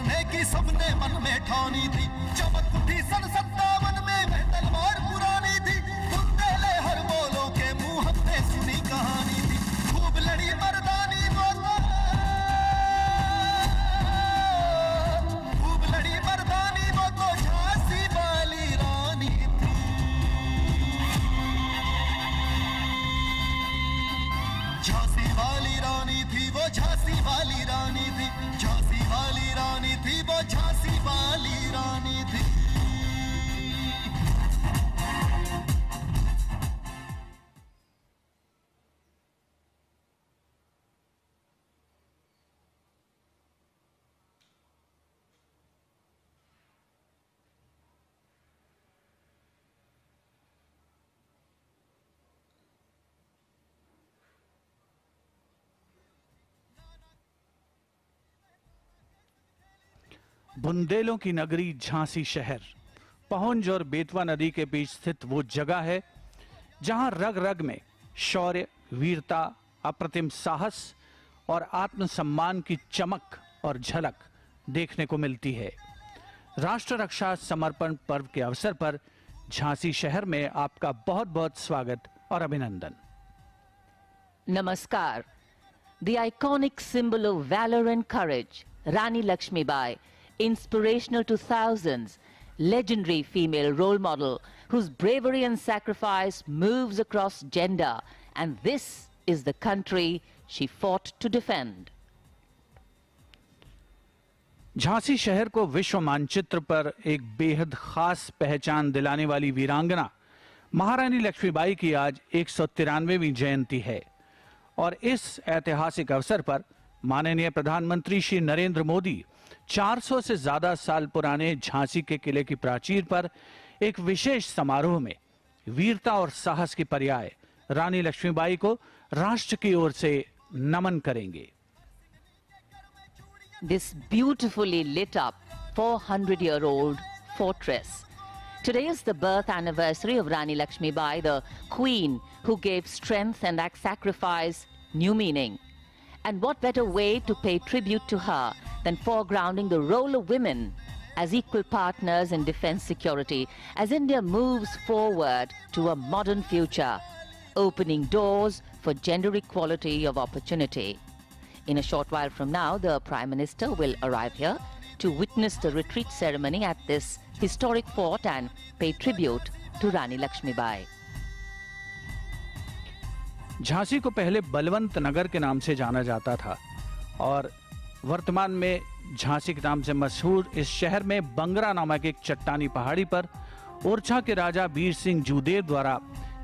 करने की सबने मन में ठानी थी। चमक उठी सन 57 में वह तलवार पुरानी थी। बुंदेले हर बोलों के मुंह हमने सुनी कहानी थी। खूब लड़ी मर्दानी वो तो, खूब लड़ी मर्दानी वो तो झांसी वाली रानी थी। झांसी वाली रानी थी वो, झांसी वाली रानी थी। झांसी वाली रानी थी वो, झांसी वाली रानी थी। बुंदेलों की नगरी झांसी शहर पहुंच और बेतवा नदी के बीच स्थित वो जगह है जहां रग रग में शौर्य, वीरता, अप्रतिम साहस और आत्मसम्मान की चमक और झलक देखने को मिलती है। राष्ट्र रक्षा समर्पण पर्व के अवसर पर झांसी शहर में आपका बहुत बहुत स्वागत और अभिनंदन। Namaskar. The iconic symbol of valor and courage, Rani Lakshmibai, inspirational to thousands, legendary female role model whose bravery and sacrifice moves across gender, and this is the country she fought to defend. Jhansi शहर को विश्व मानचित्र पर एक बेहद खास पहचान दिलाने वाली वीरांगना महारानी लक्ष्मीबाई की आज 193वीं जयंती है और इस ऐतिहासिक अवसर पर माननीय प्रधानमंत्री श्री नरेंद्र मोदी 400 से ज्यादा साल पुराने झांसी के किले की प्राचीर पर एक विशेष समारोह में वीरता और साहस की पर्याय रानी लक्ष्मीबाई को राष्ट्र की ओर से नमन करेंगे। This beautifully lit up 400-year-old fortress. Today is the birth anniversary of Rani Lakshmibai, the queen who gave strength and sacrifice new meaning. And what better way to pay tribute to her than foregrounding the role of women as equal partners in defense security as India moves forward to a modern future, opening doors for gender equality of opportunity. In a short while from now, the Prime Minister will arrive here to witness the retreat ceremony at this historic fort and pay tribute to Rani Lakshmibai. Jhansi को पहले बलवंत नगर के नाम से जाना जाता था और वर्तमान में झांसी के नाम से मशहूर इस शहर में बंगरा नामक एक चट्टानी पहाड़ी पर ओरछा के राजा वीर सिंह जूदेव द्वारा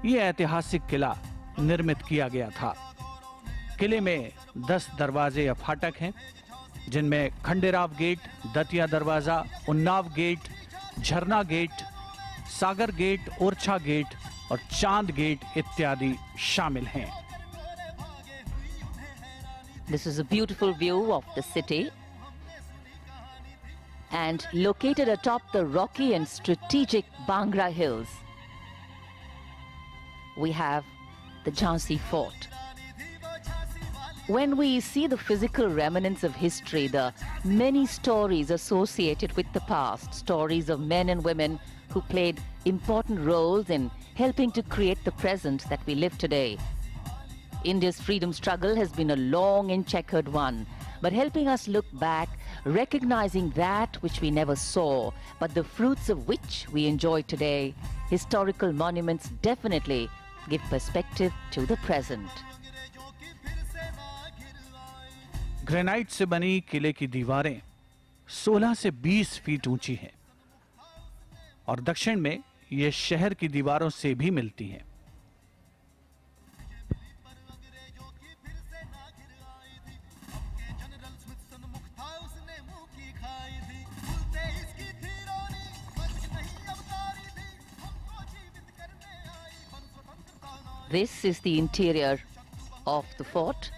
ये ऐतिहासिक किला निर्मित किया गया था। किले में 10 दरवाजे या फाटक हैं जिनमें खंडेराव गेट, दतिया दरवाजा, उन्नाव गेट, झरना गेट, सागर गेट, ओरछा गेट और चांद गेट इत्यादि शामिल हैं। This is a beautiful view of the city and located atop the rocky and strategic Bangra Hills. We have the Jhansi Fort. When we see the physical remnants of history, the many stories associated with the past, stories of men and women who played important roles in helping to create the present that we live today. India's freedom struggle has been a long and checkered one, but helping us look back, recognizing that which we never saw, but the fruits of which we enjoy today, historical monuments definitely give perspective to the present. Granite से बनी किले की दीवारें 16 से 20 feet ऊंची हैं और दक्षिण में ये शहर की दीवारों से भी मिलती हैं। This is the interior of the fort.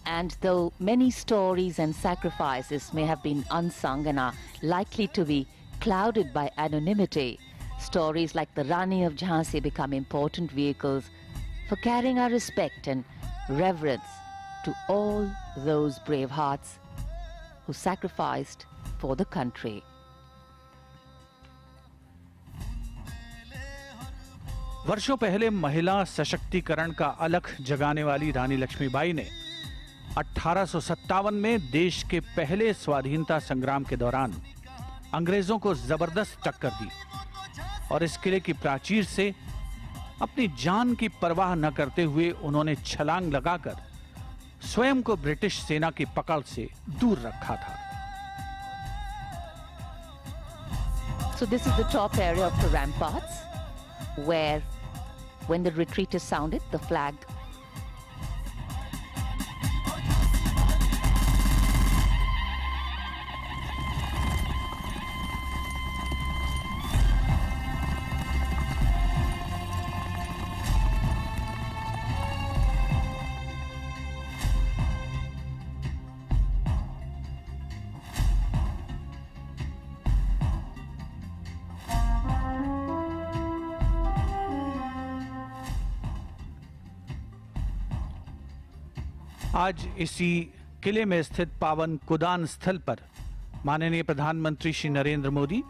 And though many stories and sacrifices may have been unsung and are likely to be clouded by anonymity, stories like the Rani of Jhansi become important vehicles for carrying our respect and reverence to all those brave hearts who sacrificed for the country. वर्षों पहले महिला सशक्तिकरण का अलख जगाने वाली रानी लक्ष्मीबाई ने 1857 में देश के पहले स्वाधीनता संग्राम के दौरान अंग्रेजों को जबरदस्त टक्कर दी और इस किले की प्राचीर से अपनी जान की परवाह न करते हुए उन्होंने छलांग लगाकर स्वयं को ब्रिटिश सेना की पकड़ से दूर रखा था। So this is the top area of the ramparts, where when the retreat is sounded, the flag आज इसी किले में स्थित पावन कुदान स्थल पर माननीय प्रधानमंत्री श्री नरेंद्र मोदी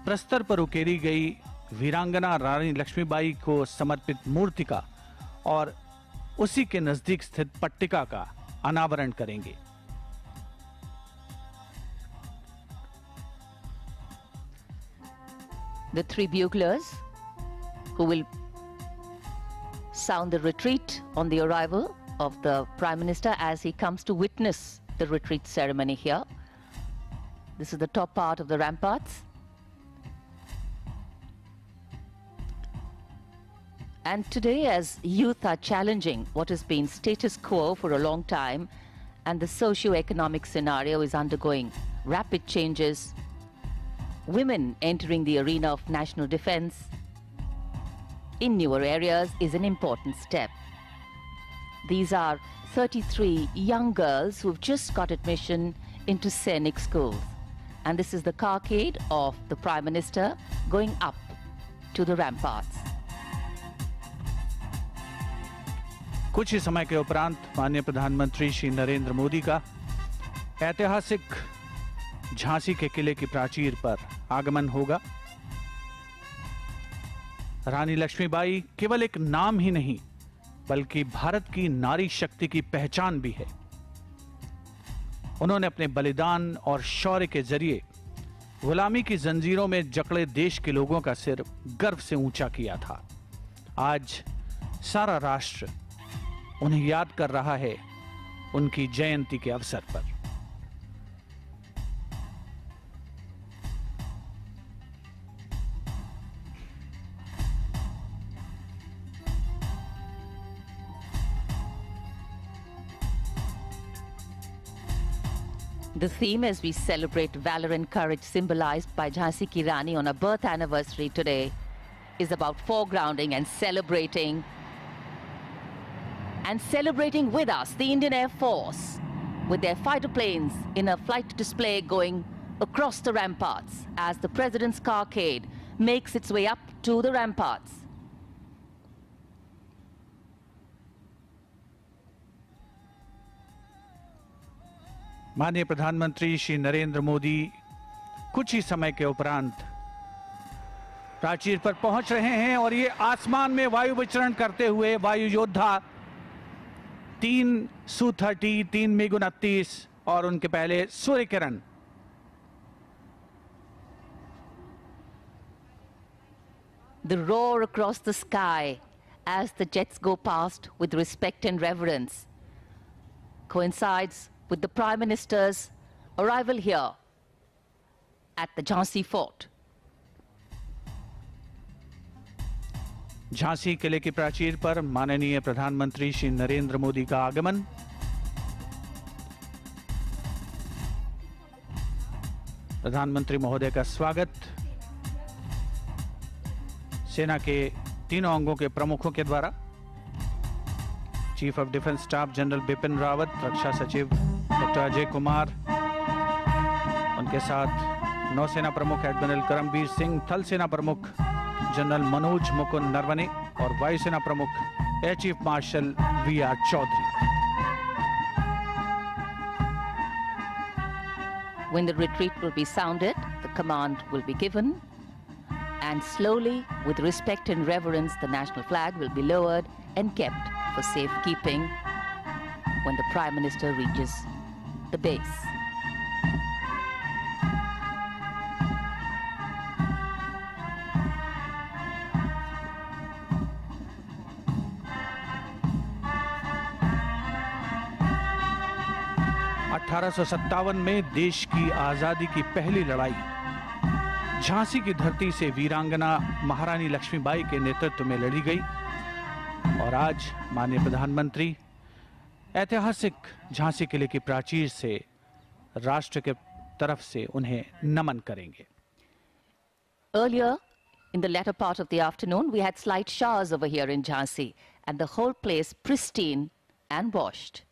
प्रस्तर पर उकेरी गई वीरांगना रानी लक्ष्मीबाई को समर्पित मूर्तिका और उसी के नजदीक स्थित पट्टिका का अनावरण करेंगे। the three buglers who will sound the retreat on the arrival of the Prime Minister as he comes to witness the retreat ceremony here. This is the top part of the ramparts. And today, as youth are challenging what has been status quo for a long time, and the socio-economic scenario is undergoing rapid changes, women entering the arena of national defense in newer areas is an important step. These are 33 young girls who've just got admission into Sainik schools. And this is the carcade of the Prime Minister going up to the ramparts. कुछ ही समय के उपरांत माननीय प्रधानमंत्री श्री नरेंद्र मोदी का ऐतिहासिक झांसी के किले की प्राचीर पर आगमन होगा। रानी लक्ष्मीबाई केवल एक नाम ही नहीं बल्कि भारत की नारी शक्ति की पहचान भी है। उन्होंने अपने बलिदान और शौर्य के जरिए गुलामी की जंजीरों में जकड़े देश के लोगों का सिर गर्व से ऊंचा किया था। आज सारा राष्ट्र उन्हें याद कर रहा है उनकी जयंती के अवसर पर। The theme, as we celebrate valor and courage symbolized by Jhansi Ki Rani on her birth anniversary today, is about foregrounding and celebrating with us the Indian Air Force with their fighter planes in a flight display going across the ramparts as the President's carcade makes its way up to the ramparts. माननीय प्रधानमंत्री श्री नरेंद्र मोदी कुछ ही समय के उपरांत प्राचीर पर पहुंच रहे हैं और ये आसमान में वायु विचरण करते हुए वायु योद्धा 3 Su-30, 3 MiG-29 और उनके पहले Surya Kiran The roar across the sky as the jets go past with respect and reverence coincides with the Prime Minister's arrival here at the Jhansi Fort. Jhansi किले की प्राचीर पर माननीय प्रधानमंत्री श्री नरेंद्र मोदी का आगमन। प्रधानमंत्री महोदय का स्वागत सेना के तीनों अंगों के प्रमुखों के द्वारा। Chief of defence staff general Bipin Rawat, रक्षा सचिव डॉक्टर अजय कुमार, उनके साथ नौसेना प्रमुख एडमिरल करमबीर सिंह, थल सेना प्रमुख जनरल मनोज मुकुंद नरवणे और वायुसेना प्रमुख air chief marshal V R. Chaudhari. When the retreat will be sounded, the command will be given, and slowly, with respect and reverence, the national flag will be lowered and kept for safekeeping when the Prime Minister reaches the base. (1857) में देश की आजादी की पहली लड़ाई झांसी की धरती से वीरांगना महारानी लक्ष्मीबाई के नेतृत्व में लड़ी गई और आज माननीय प्रधानमंत्री ऐतिहासिक झांसी किले की प्राचीर से राष्ट्र के तरफ से उन्हें नमन करेंगे. Earlier, in the latter part of the afternoon, we had slight showers over here in Jhansi, and the whole place pristine and washed.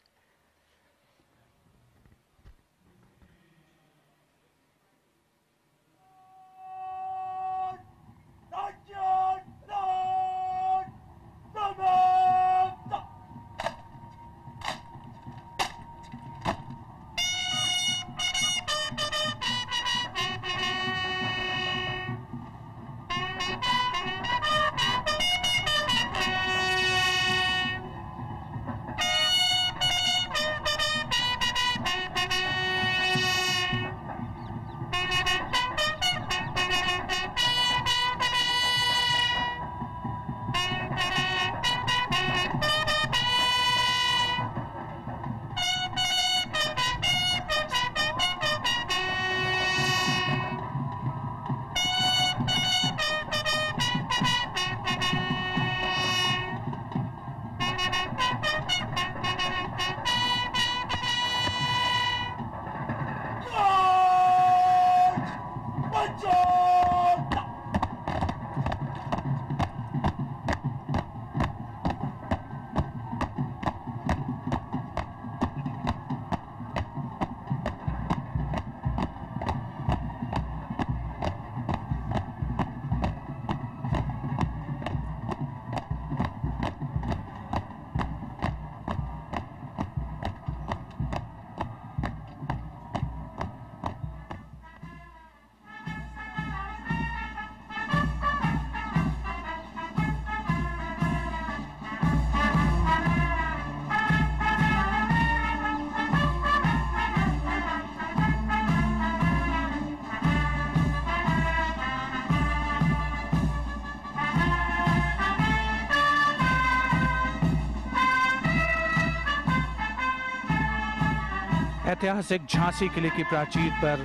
ऐतिहासिक झांसी किले की प्राचीर पर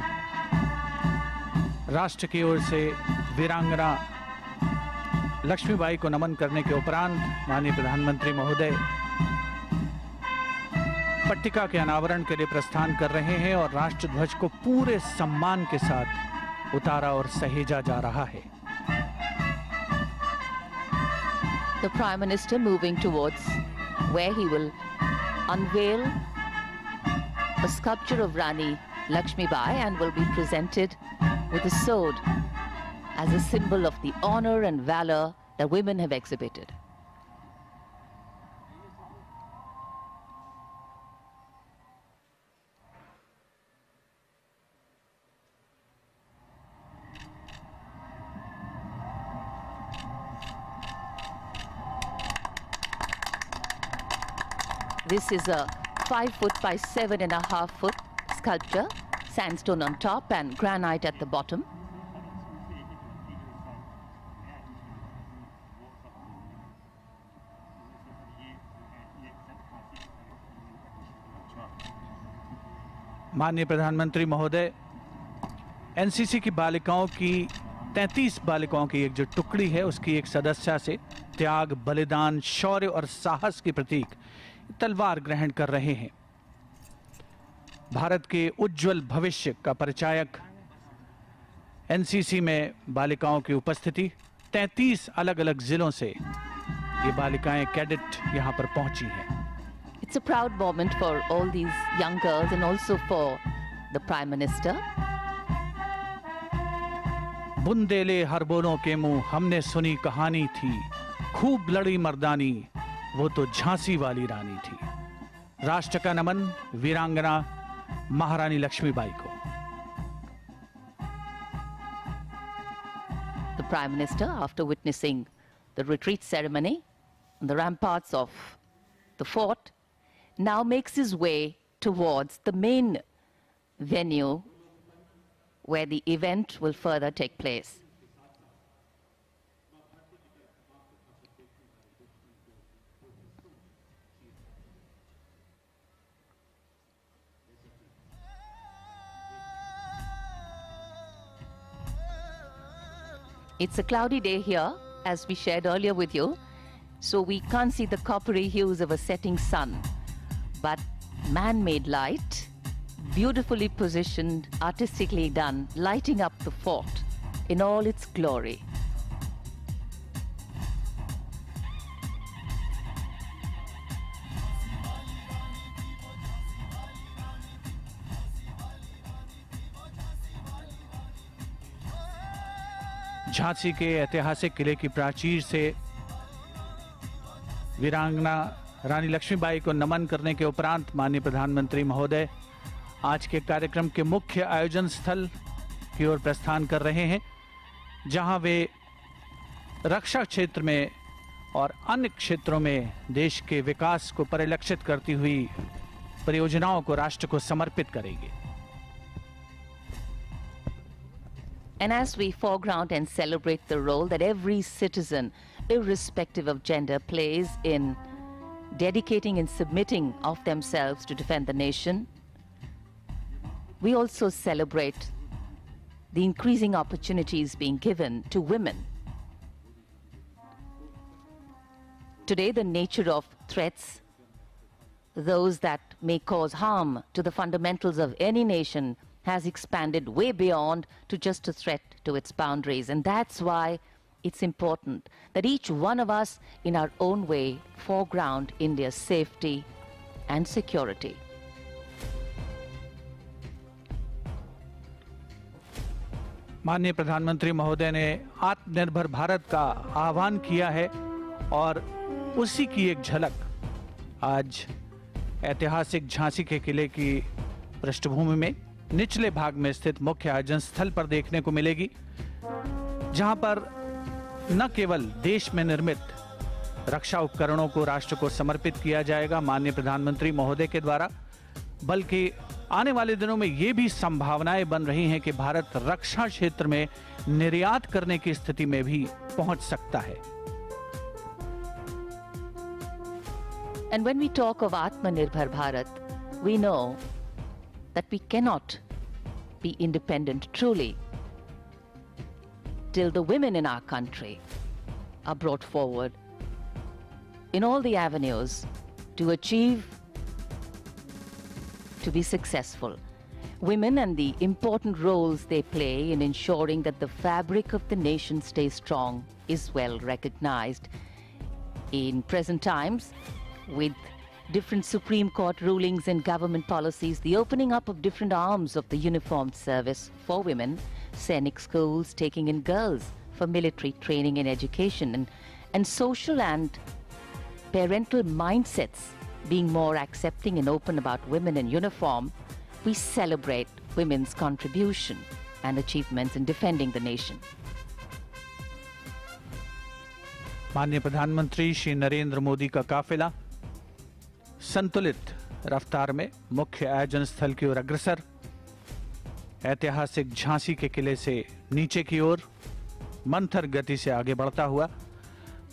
राष्ट्र की ओर से वीरांगना लक्ष्मीबाई को नमन करने के उपरांत माननीय प्रधानमंत्री महोदय पट्टिका के अनावरण के लिए प्रस्थान कर रहे हैं और राष्ट्रध्वज को पूरे सम्मान के साथ उतारा और सहेजा जा रहा है. The Prime Minister moving towards where he will unveil a sculpture of Rani Lakshmibai and will be presented with a sword as a symbol of the honor and valor that women have exhibited. This is a 5 foot by 7.5 foot sculpture, sandstone on top and granite at the bottom. माननीय प्रधानमंत्री महोदय NCC की बालिकाओं की 33 बालिकाओं की एक जो टुकड़ी है उसकी एक सदस्य से त्याग, बलिदान, शौर्य और साहस के प्रतीक तलवार ग्रहण कर रहे हैं. भारत के उज्जवल भविष्य का परिचायक एनसीसी में बालिकाओं की उपस्थिति 33 अलग-अलग जिलों से ये बालिकाएं कैडेट यहां पर पहुंची हैं. It's a proud moment for all these young girls and also for the Prime Minister. Bundele हर बोलों के मुंह हमने सुनी कहानी थी, खूब लड़ी मर्दानी वो तो झांसी वाली रानी थी. राष्ट्र का नमन वीरांगना महारानी लक्ष्मीबाई को. The Prime Minister, after witnessing the retreat ceremony on the ramparts of the fort, now makes his way towards the main venue where the event will further take place. It's a cloudy day here, as we shared earlier with you, so we can't see the coppery hues of a setting sun. But man-made light, beautifully positioned, artistically done, lighting up the fort in all its glory. Jhansi के ऐतिहासिक किले की प्राचीर से वीरांगना रानी लक्ष्मीबाई को नमन करने के उपरांत माननीय प्रधानमंत्री महोदय आज के कार्यक्रम के मुख्य आयोजन स्थल की ओर प्रस्थान कर रहे हैं, जहां वे रक्षा क्षेत्र में और अन्य क्षेत्रों में देश के विकास को परिलक्षित करती हुई परियोजनाओं को राष्ट्र को समर्पित करेंगे। And as we foreground and celebrate the role that every citizen, irrespective of gender, plays in dedicating and submitting of themselves to defend the nation, we also celebrate the increasing opportunities being given to women. Today, the nature of threats, those that may cause harm to the fundamentals of any nation, has expanded way beyond to just a threat to its boundaries. And that's why it's important that each one of us, in our own way, foreground India's safety and security. माननीय प्रधानमंत्री महोदय ने आत्मनिर्भर भारत का आह्वान किया है और उसी की एक झलक आज ऐतिहासिक झांसी के किले की पृष्ठभूमि में निचले भाग में स्थित मुख्य आयोजन स्थल पर देखने को मिलेगी, जहां पर न केवल देश में निर्मित रक्षा उपकरणों को राष्ट्र को समर्पित किया जाएगा माननीय प्रधानमंत्री महोदय के द्वारा, बल्कि आने वाले दिनों में ये भी संभावनाएं बन रही हैं कि भारत रक्षा क्षेत्र में निर्यात करने की स्थिति में भी पहुंच सकता है। And when we talk of Atmanirbhar Bharat, we know that we cannot be independent truly till the women in our country are brought forward in all the avenues to achieve, to be successful. Women and the important roles they play in ensuring that the fabric of the nation stays strong is well recognized. In present times, with different Supreme Court rulings and government policies, the opening up of different arms of the uniformed service for women, Sainik schools taking in girls for military training and education, and social and parental mindsets being more accepting and open about women in uniform, we celebrate women's contribution and achievements in defending the nation. माननीय प्रधानमंत्री श्री नरेंद्र मोदी का काफिला संतुलित रफ्तार में मुख्य आयोजन स्थल की ओर अग्रसर, ऐतिहासिक झांसी के किले से नीचे की ओर मंथर गति से आगे बढ़ता हुआ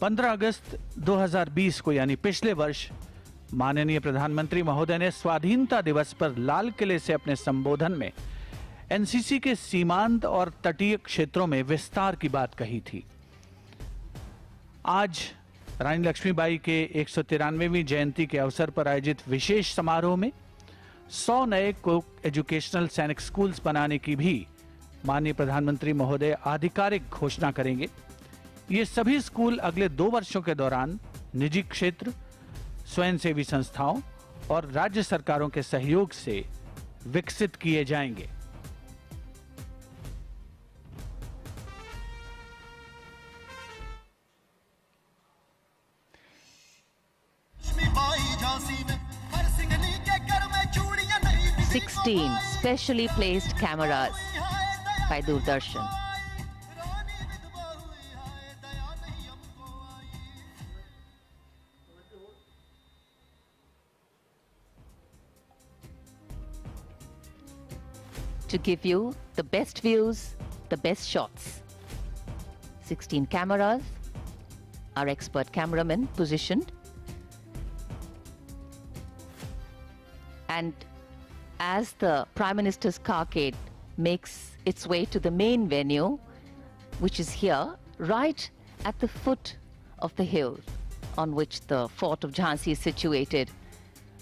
15 अगस्त 2020 को यानी पिछले वर्ष माननीय प्रधानमंत्री महोदय ने स्वाधीनता दिवस पर लाल किले से अपने संबोधन में एनसीसी के सीमांत और तटीय क्षेत्रों में विस्तार की बात कही थी। आज रानी लक्ष्मीबाई के 193वीं जयंती के अवसर पर आयोजित विशेष समारोह में 100 नए को एजुकेशनल सैनिक स्कूल्स बनाने की भी माननीय प्रधानमंत्री महोदय आधिकारिक घोषणा करेंगे। ये सभी स्कूल अगले 2 वर्षों के दौरान निजी क्षेत्र, स्वयंसेवी संस्थाओं और राज्य सरकारों के सहयोग से विकसित किए जाएंगे। – 16 specially placed cameras by Doordarshan. to give you the best views, the best shots. 16 cameras, our expert cameraman positioned. And as the Prime Minister's carcade makes its way to the main venue, which is here, right at the foot of the hill on which the fort of Jhansi is situated.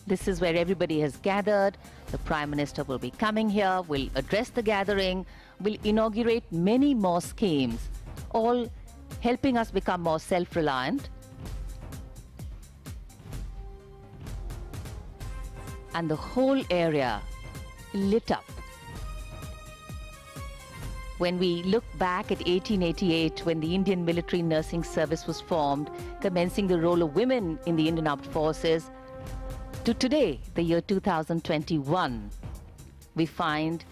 This is where everybody has gathered. The Prime Minister will be coming here, will address the gathering, will inaugurate many more schemes, all helping us become more self-reliant. And the whole area lit up. When we look back at 1888, when the Indian Military Nursing Service was formed, commencing the role of women in the Indian Armed Forces, to today, the year 2021, we find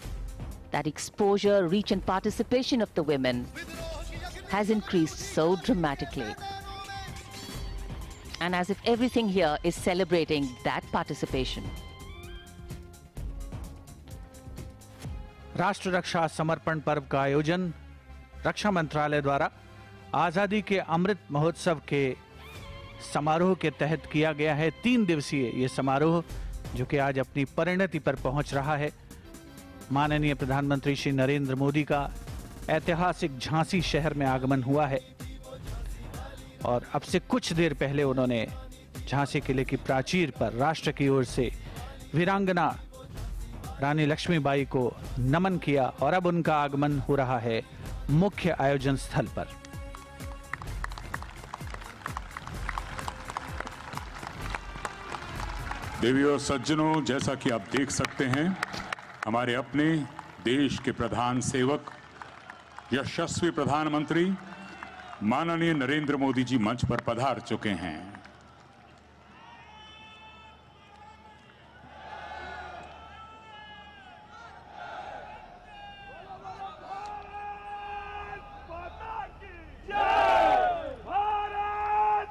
that exposure, reach and participation of the women has increased so dramatically. And as if everything here is celebrating that participation. राष्ट्र रक्षा समर्पण पर्व का आयोजन रक्षा मंत्रालय द्वारा आज़ादी के अमृत महोत्सव के समारोह के तहत किया गया है। 3 दिवसीय ये समारोह जो कि आज अपनी परिणति पर पहुंच रहा है। माननीय प्रधानमंत्री श्री नरेंद्र मोदी का ऐतिहासिक झांसी शहर में आगमन हुआ है और अब से कुछ देर पहले उन्होंने झांसी किले की प्राचीर पर राष्ट्र की ओर से वीरांगना रानी लक्ष्मीबाई को नमन किया और अब उनका आगमन हो रहा है मुख्य आयोजन स्थल पर। देवियों और सज्जनों, जैसा कि आप देख सकते हैं, हमारे अपने देश के प्रधान सेवक यशस्वी प्रधानमंत्री माननीय नरेंद्र मोदी जी मंच पर पधार चुके हैं।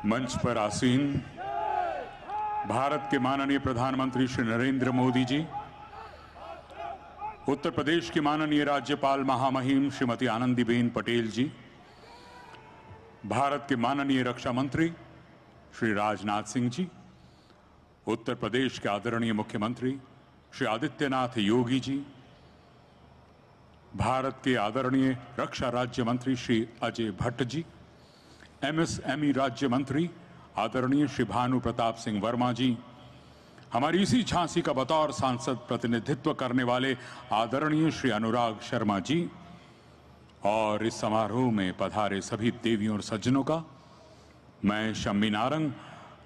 मंच पर आसीन भारत के माननीय प्रधानमंत्री श्री नरेंद्र मोदी जी, उत्तर प्रदेश की माननीय राज्यपाल महामहिम श्रीमती आनंदीबेन पटेल जी, भारत के माननीय रक्षा मंत्री श्री राजनाथ सिंह जी, उत्तर प्रदेश के आदरणीय मुख्यमंत्री श्री आदित्यनाथ योगी जी, भारत के आदरणीय रक्षा राज्य मंत्री श्री अजय भट्ट जी, एमएसएमई राज्य मंत्री आदरणीय श्री भानु प्रताप सिंह वर्मा जी, हमारी इसी झांसी का बतौर सांसद प्रतिनिधित्व करने वाले आदरणीय श्री अनुराग शर्मा जी और इस समारोह में पधारे सभी देवियों और सज्जनों का मैं शम्मी नारंग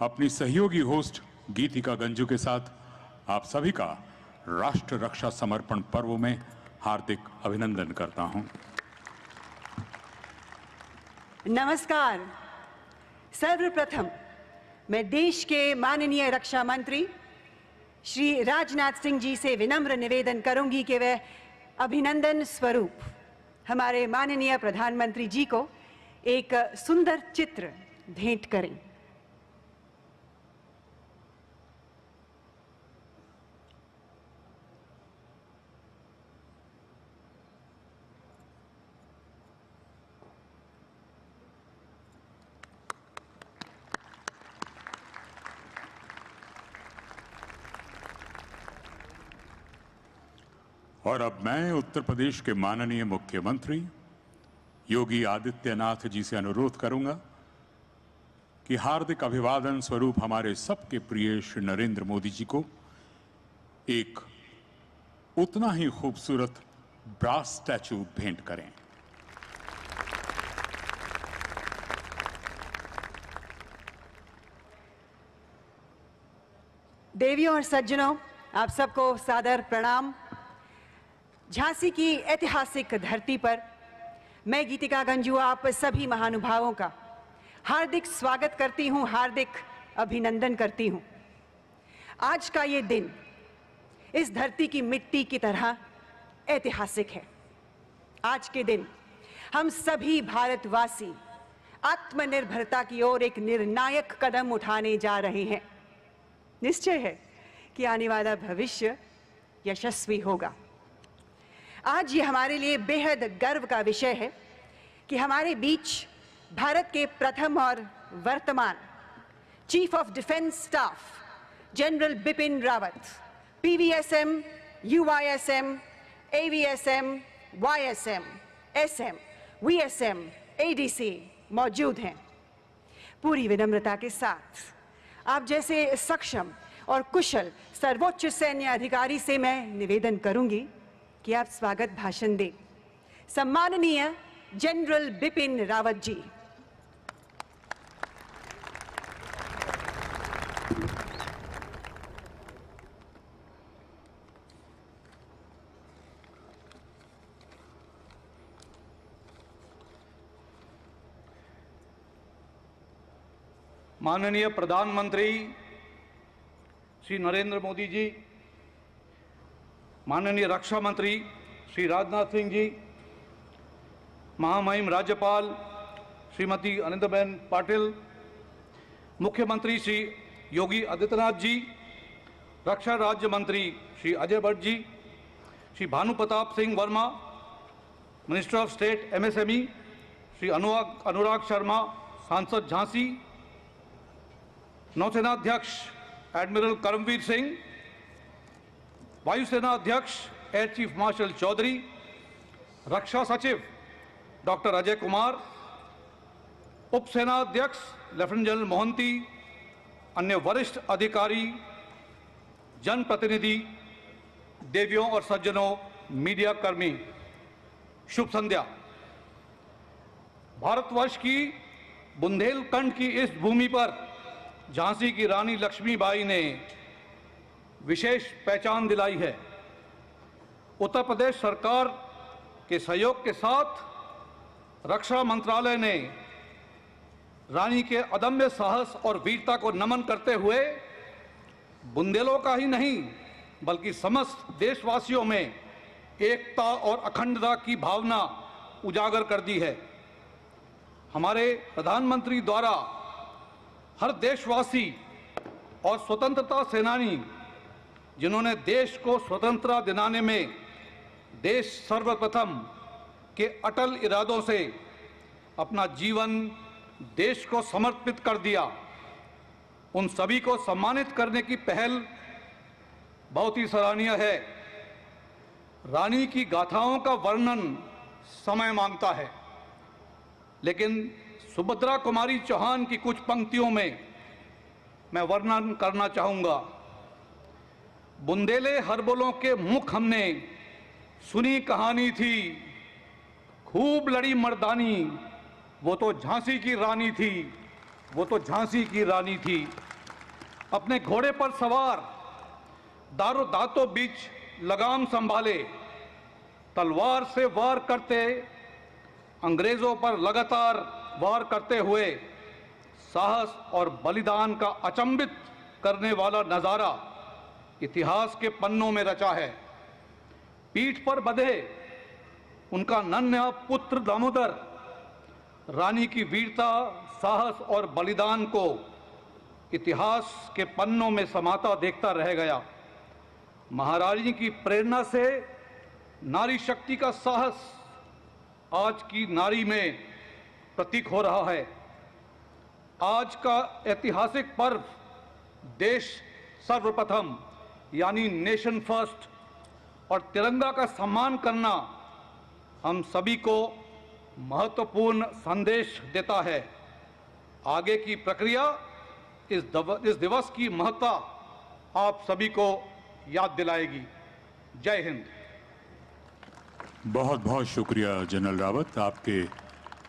अपनी सहयोगी होस्ट गीतिका गंजू के साथ आप सभी का राष्ट्र रक्षा समर्पण पर्व में हार्दिक अभिनंदन करता हूं। नमस्कार। सर्वप्रथम मैं देश के माननीय रक्षा मंत्री श्री राजनाथ सिंह जी से विनम्र निवेदन करूंगी कि वे अभिनंदन स्वरूप हमारे माननीय प्रधानमंत्री जी को एक सुंदर चित्र भेंट करें। और अब मैं उत्तर प्रदेश के माननीय मुख्यमंत्री योगी आदित्यनाथ जी से अनुरोध करूंगा कि हार्दिक अभिवादन स्वरूप हमारे सबके प्रिय श्री नरेंद्र मोदी जी को एक उतना ही खूबसूरत ब्रास स्टैचू भेंट करें। देवियों और सज्जनों, आप सबको सादर प्रणाम। झांसी की ऐतिहासिक धरती पर मैं गीतिका गंजू आप सभी महानुभावों का हार्दिक स्वागत करती हूं, हार्दिक अभिनंदन करती हूं। आज का ये दिन इस धरती की मिट्टी की तरह ऐतिहासिक है। आज के दिन हम सभी भारतवासी आत्मनिर्भरता की ओर एक निर्णायक कदम उठाने जा रहे हैं। निश्चय है कि आने वाला भविष्य यशस्वी होगा। आज ये हमारे लिए बेहद गर्व का विषय है कि हमारे बीच भारत के प्रथम और वर्तमान chief of defence staff general Bipin Rawat, PVSM, UYSM, AVSM, YSM, SM, VSM, ADC मौजूद हैं। पूरी विनम्रता के साथ आप जैसे सक्षम और कुशल सर्वोच्च सैन्य अधिकारी से मैं निवेदन करूंगी कि आप स्वागत भाषण दें। सम्माननीय जनरल बिपिन रावत जी। माननीय प्रधानमंत्री श्री नरेंद्र मोदी जी, माननीय रक्षा मंत्री श्री राजनाथ सिंह जी, महामहिम राज्यपाल श्रीमती आनंदीबेन पाटिल, मुख्यमंत्री श्री योगी आदित्यनाथ जी, रक्षा राज्य मंत्री Shri Ajay Bhatt ji, Shri Bhanu Pratap Singh Verma, minister of state MSME Shri Anurag Sharma, सांसद झांसी, नौसेना अध्यक्ष एडमिरल करमवीर सिंह, वायुसेना अध्यक्ष एयर चीफ मार्शल चौधरी, रक्षा सचिव डॉक्टर अजय कुमार, उप सेना अध्यक्ष लेफ्टिनेंट जनरल मोहंती, अन्य वरिष्ठ अधिकारी, जनप्रतिनिधि, देवियों और सज्जनों, मीडिया कर्मी, शुभ संध्या। भारतवर्ष की बुंदेलखंड की इस भूमि पर झांसी की रानी लक्ष्मीबाई ने विशेष पहचान दिलाई है। उत्तर प्रदेश सरकार के सहयोग के साथ रक्षा मंत्रालय ने रानी के अदम्य साहस और वीरता को नमन करते हुए बुंदेलों का ही नहीं बल्कि समस्त देशवासियों में एकता और अखंडता की भावना उजागर कर दी है। हमारे प्रधानमंत्री द्वारा हर देशवासी और स्वतंत्रता सेनानी जिन्होंने देश को स्वतंत्रता दिलाने में देश सर्वप्रथम के अटल इरादों से अपना जीवन देश को समर्पित कर दिया, उन सभी को सम्मानित करने की पहल बहुत ही सराहनीय है। रानी की गाथाओं का वर्णन समय मांगता है, लेकिन सुभद्रा कुमारी चौहान की कुछ पंक्तियों में मैं वर्णन करना चाहूंगा। बुंदेले हरबोलों के मुख हमने सुनी कहानी थी, खूब लड़ी मर्दानी, वो तो झांसी की रानी थी, वो तो झांसी की रानी थी। अपने घोड़े पर सवार दारो दांतों बीच लगाम संभाले, तलवार से वार करते अंग्रेजों पर लगातार वार करते हुए साहस और बलिदान का अचंभित करने वाला नजारा इतिहास के पन्नों में रचा है। पीठ पर बंधे उनका नन्हा पुत्र दामोदर रानी की वीरता, साहस और बलिदान को इतिहास के पन्नों में समाता देखता रह गया। महारानी की प्रेरणा से नारी शक्ति का साहस आज की नारी में प्रतीक हो रहा है। आज का ऐतिहासिक पर्व देश सर्वप्रथम यानी नेशन फर्स्ट और तिरंगा का सम्मान करना हम सभी को महत्वपूर्ण संदेश देता है। आगे की प्रक्रिया इस दिवस की महत्ता आप सभी को याद दिलाएगी। जय हिंद। बहुत बहुत शुक्रिया जनरल रावत आपके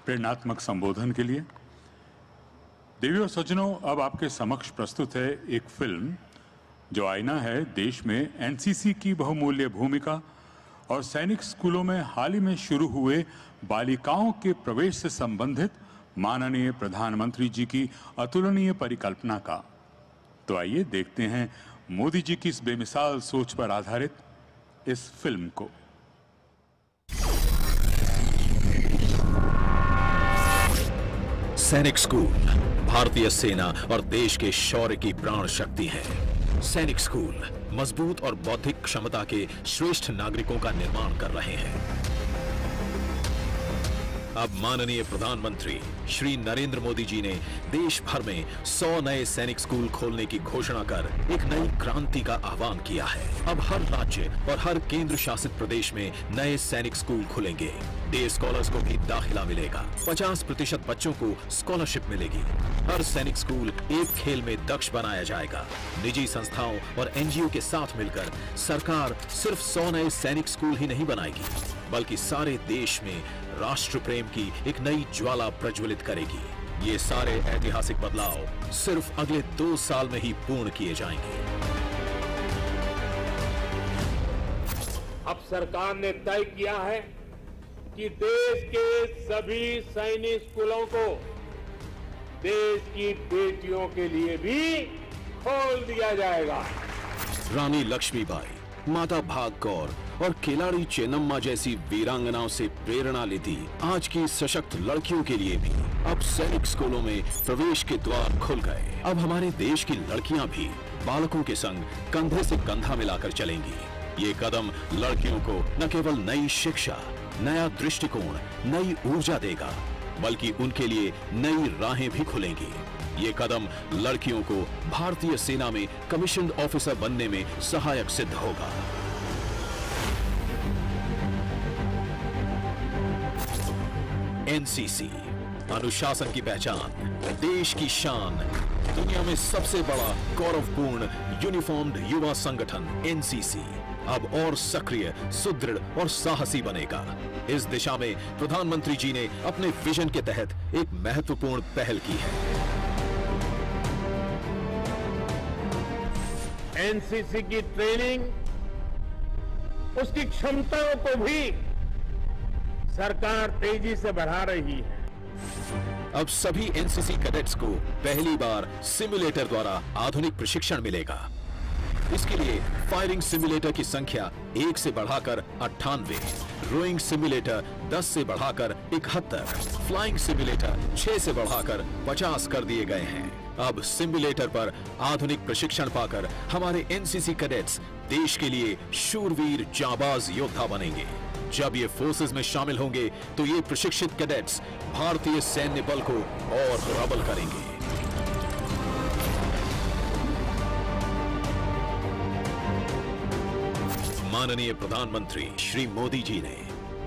प्रेरणात्मक संबोधन के लिए। देवियों और सज्जनों, अब आपके समक्ष प्रस्तुत है एक फिल्म जो आईना है देश में एनसीसी की बहुमूल्य भूमिका और सैनिक स्कूलों में हाल ही में शुरू हुए बालिकाओं के प्रवेश से संबंधित माननीय प्रधानमंत्री जी की अतुलनीय परिकल्पना का। तो आइए देखते हैं मोदी जी की इस बेमिसाल सोच पर आधारित इस फिल्म को। सैनिक स्कूल भारतीय सेना और देश के शौर्य की प्राण शक्ति है। सैनिक स्कूल मजबूत और बौद्धिक क्षमता के श्रेष्ठ नागरिकों का निर्माण कर रहे हैं। अब माननीय प्रधानमंत्री श्री नरेंद्र मोदी जी ने देश भर में 100 नए सैनिक स्कूल खोलने की घोषणा कर एक नई क्रांति का आह्वान किया है। अब हर राज्य और हर केंद्र शासित प्रदेश में नए सैनिक स्कूल खुलेंगे। डे स्कॉलर्स को भी दाखिला मिलेगा। 50% बच्चों को स्कॉलरशिप मिलेगी। हर सैनिक स्कूल एक खेल में दक्ष बनाया जाएगा। निजी संस्थाओं और एनजीओ के साथ मिलकर सरकार सिर्फ 100 नए सैनिक स्कूल ही नहीं बनाएगी, बल्कि सारे देश में राष्ट्र प्रेम की एक नई ज्वाला प्रज्वलित करेगी। ये सारे ऐतिहासिक बदलाव सिर्फ अगले 2 साल में ही पूर्ण किए जाएंगे। अब सरकार ने तय किया है कि देश के सभी सैनिक स्कूलों को देश की बेटियों के लिए भी खोल दिया जाएगा। रानी लक्ष्मीबाई, माता भाग कौर और खिलाड़ी चेन्नम्मा जैसी वीरांगनाओं से प्रेरणा लेती आज की सशक्त लड़कियों के लिए भी अब सैनिक स्कूलों में प्रवेश के द्वार खुल गए। अब हमारे देश की लड़कियां भी बालकों के संग कंधे से कंधा मिलाकर चलेंगी। ये कदम लड़कियों को न केवल नई शिक्षा, नया दृष्टिकोण, नई ऊर्जा देगा, बल्कि उनके लिए नई राहें भी खुलेंगी। ये कदम लड़कियों को भारतीय सेना में कमीशन्ड ऑफिसर बनने में सहायक सिद्ध होगा। एनसीसी, अनुशासन की पहचान, देश की शान, दुनिया में सबसे बड़ा गौरवपूर्ण यूनिफॉर्म्ड युवा संगठन एनसीसी अब और सक्रिय, सुदृढ़ और साहसी बनेगा। इस दिशा में प्रधानमंत्री जी ने अपने विजन के तहत एक महत्वपूर्ण पहल की है। एनसीसी की ट्रेनिंग, उसकी क्षमताओं को भी सरकार तेजी से बढ़ा रही है। अब सभी एनसीसी कैडेट्स को पहली बार सिमुलेटर द्वारा आधुनिक प्रशिक्षण मिलेगा। इसके लिए फायरिंग सिमुलेटर की संख्या 1 से बढ़ाकर 98, रोइंग सिमुलेटर 10 से बढ़ाकर 71, फ्लाइंग सिमुलेटर 6 से बढ़ाकर 50 कर दिए गए हैं। अब सिमुलेटर पर आधुनिक प्रशिक्षण पाकर हमारे एनसीसी कैडेट्स देश के लिए शूरवीर जाबाज योद्धा बनेंगे। जब ये फोर्सेस में शामिल होंगे तो ये प्रशिक्षित कैडेट्स भारतीय सैन्य बल को और प्रबल करेंगे। माननीय प्रधानमंत्री श्री मोदी जी ने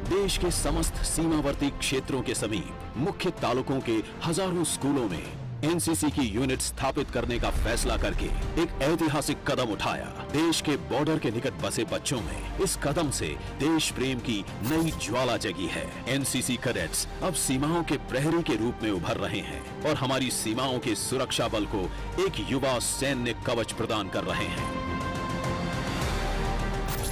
देश के समस्त सीमावर्ती क्षेत्रों के समीप मुख्य तालुकों के हजारों स्कूलों में एनसीसी की यूनिट स्थापित करने का फैसला करके एक ऐतिहासिक कदम उठाया। देश के बॉर्डर के निकट बसे बच्चों में इस कदम से देश प्रेम की नई ज्वाला जगी है। एनसीसी कैडेट्स अब सीमाओं के प्रहरी के रूप में उभर रहे हैं और हमारी सीमाओं के सुरक्षा बल को एक युवा सैन्य कवच प्रदान कर रहे हैं।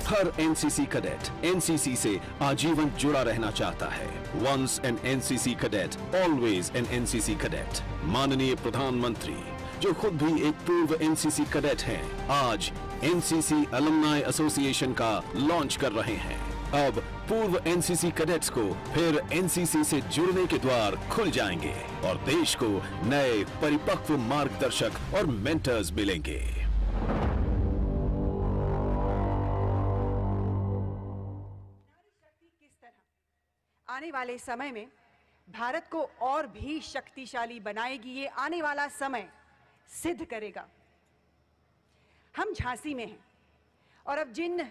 हर एनसीसी कैडेट एनसीसी से आजीवन जुड़ा रहना चाहता है। Once an NCC cadet, always an NCC cadet. माननीय प्रधानमंत्री, जो खुद भी एक पूर्व एनसीसी कैडेट हैं, आज एनसीसी अलुमनाई एसोसिएशन का लॉन्च कर रहे हैं। अब पूर्व एनसीसी कैडेट्स को फिर एनसीसी से जुड़ने के द्वार खुल जाएंगे और देश को नए परिपक्व मार्गदर्शक और मेंटर्स मिलेंगे। आने वाले समय में भारत को और भी शक्तिशाली बनाएगी, ये आने वाला समय सिद्ध करेगा। हम झांसी में हैं और अब जिन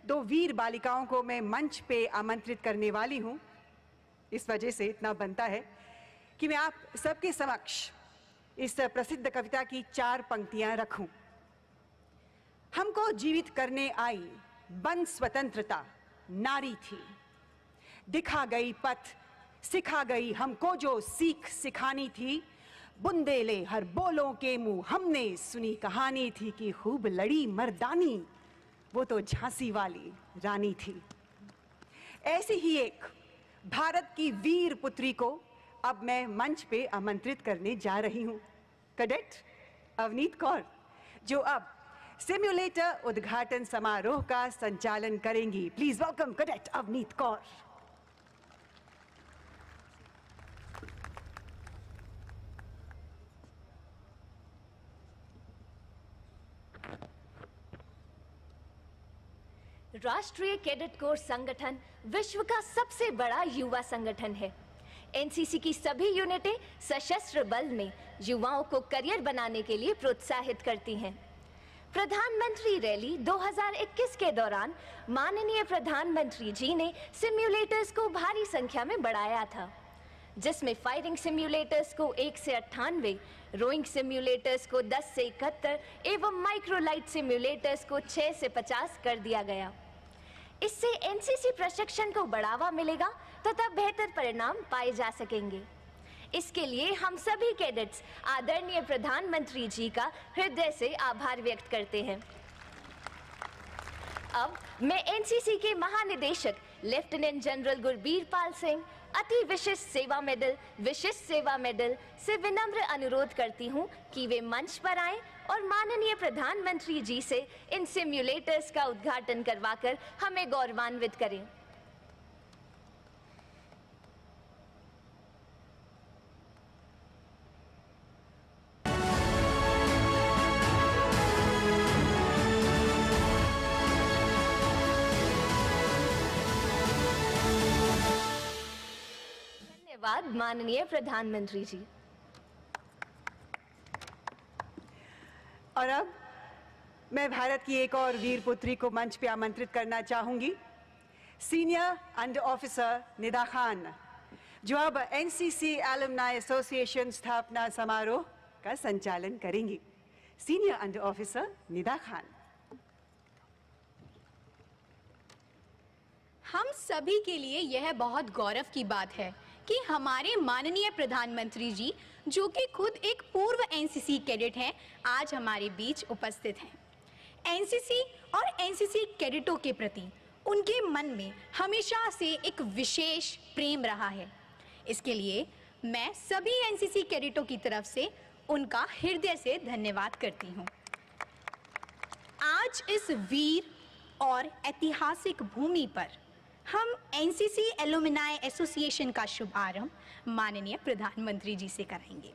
2 वीर बालिकाओं को मैं मंच पे आमंत्रित करने वाली हूं, इस वजह से इतना बनता है कि मैं आप सबके समक्ष इस प्रसिद्ध कविता की 4 पंक्तियां रखूं। हमको जीवित करने आई बन स्वतंत्रता नारी थी, दिखा गई पथ सिखा गई हमको जो सीख सिखानी थी, बुंदेले हर बोलों के मुंह हमने सुनी कहानी थी कि खूब लड़ी मर्दानी वो तो झांसी वाली रानी थी। ऐसी ही एक भारत की वीर पुत्री को अब मैं मंच पे आमंत्रित करने जा रही हूं, कैडेट अवनीत कौर, जो अब सिम्युलेटर उद्घाटन समारोह का संचालन करेंगी। Please welcome cadet Avneet Kaur. राष्ट्रीय कैडेट कोर संगठन विश्व का सबसे बड़ा युवा संगठन है। एनसीसी की सभी यूनिटें सशस्त्र बल में युवाओं को करियर बनाने के लिए प्रोत्साहित करती हैं। प्रधानमंत्री रैली 2021 के दौरान माननीय प्रधानमंत्री जी ने सिम्युलेटर्स को भारी संख्या में बढ़ाया था, जिसमें फायरिंग सिम्युलेटर्स को 1 से 98, रोइंग सिम्युलेटर्स को 10 से 71 एवं माइक्रोलाइट सिम्युलेटर्स को 6 से 50 कर दिया गया। इससे एनसीसी प्रशिक्षण को बढ़ावा मिलेगा तथा बेहतर परिणाम पाए जा सकेंगे। इसके लिए हम सभी कैडेट्स आदरणीय प्रधानमंत्री जी का हृदय से आभार व्यक्त करते हैं। अब मैं एनसीसी के महानिदेशक लेफ्टिनेंट जनरल गुरबीर पाल सिंह अति विशिष्ट सेवा मेडल से विनम्र अनुरोध करती हूं कि वे मंच पर आएं और माननीय प्रधानमंत्री जी से इन सिम्युलेटर्स का उद्घाटन करवाकर हमें गौरवान्वित करें। धन्यवाद माननीय प्रधानमंत्री जी। और अब मैं भारत की एक और वीर पुत्री को मंच पे आमंत्रित करना चाहूंगी, senior under officer Nida Khan, जो अब एनसीसी एलुमनाई एसोसिएशन स्थापना समारोह का संचालन करेंगी। Senior under officer Nida Khan. हम सभी के लिए यह बहुत गौरव की बात है कि हमारे माननीय प्रधानमंत्री जी, जो कि खुद एक पूर्व एनसीसी कैडेट हैं, आज हमारे बीच उपस्थित हैं। एनसीसी और एनसीसी कैडेटों के प्रति उनके मन में हमेशा से एक विशेष प्रेम रहा है। इसके लिए मैं सभी एनसीसी कैडेटों की तरफ से उनका हृदय से धन्यवाद करती हूँ। आज इस वीर और ऐतिहासिक भूमि पर हम एनसीसी एलुमनाई एसोसिएशन का शुभारंभ माननीय प्रधानमंत्री जी से कराएंगे।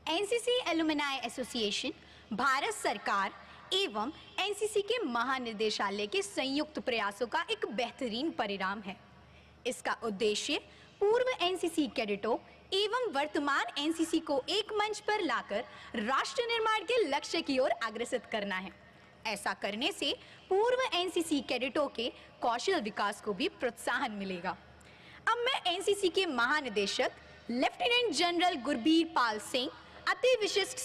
एनसीसी एलुमनाई एसोसिएशन भारत सरकार एवं एनसीसी के महानिदेशालय के संयुक्त प्रयासों का एक बेहतरीन परिणाम है। इसका उद्देश्य पूर्व एनसीसी कैडेटों एवं वर्तमान एनसीसी को एक मंच पर लाकर राष्ट्र निर्माण के लक्ष्य की ओर अग्रसर करना है। ऐसा करने से पूर्व एनसीसी कैडेटों के कौशल विकास को भी प्रोत्साहन मिलेगा। अब मैं एनसीसी के महानिदेशक लेफ्टिनेंट जनरल गुरबीर पाल सिंह अति विशिष्ट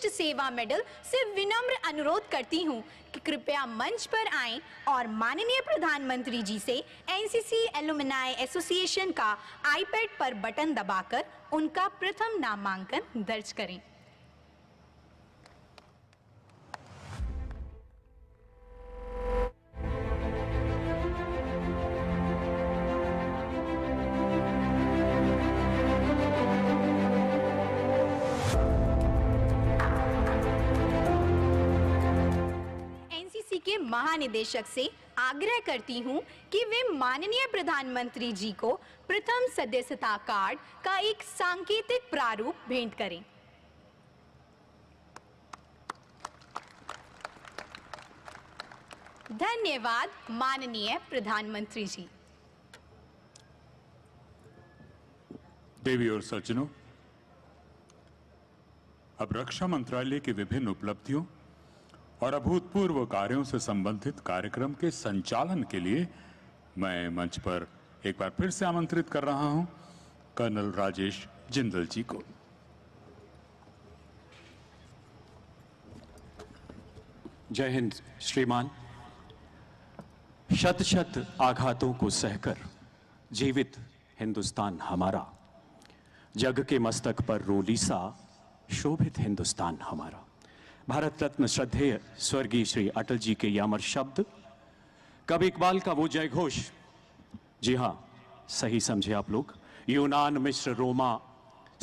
सेवा मेडल से विनम्र अनुरोध करती हूं कि कृपया मंच पर आएं और माननीय प्रधानमंत्री जी से एनसीसी एलुमनाई एसोसिएशन का आईपैड पर बटन दबाकर उनका प्रथम नामांकन दर्ज करें। के महानिदेशक से आग्रह करती हूं कि वे माननीय प्रधानमंत्री जी को प्रथम सदस्यता कार्ड का एक सांकेतिक प्रारूप भेंट करें। धन्यवाद माननीय प्रधानमंत्री जी। देवी और सज्जनों, अब रक्षा मंत्रालय की विभिन्न उपलब्धियों और अभूतपूर्व कार्यों से संबंधित कार्यक्रम के संचालन के लिए मैं मंच पर एक बार फिर से आमंत्रित कर रहा हूं कर्नल राजेश जिंदल जी को। जय हिंद श्रीमान। शत शत आघातों को सहकर जीवित हिंदुस्तान हमारा, जग के मस्तक पर रोलीसा शोभित हिंदुस्तान हमारा। भारत रत्न श्रद्धेय स्वर्गीय श्री अटल जी के ये अमर शब्द, कवि इकबाल का वो जय घोष, जी हां सही समझे आप लोग। यूनान मिस्र रोमा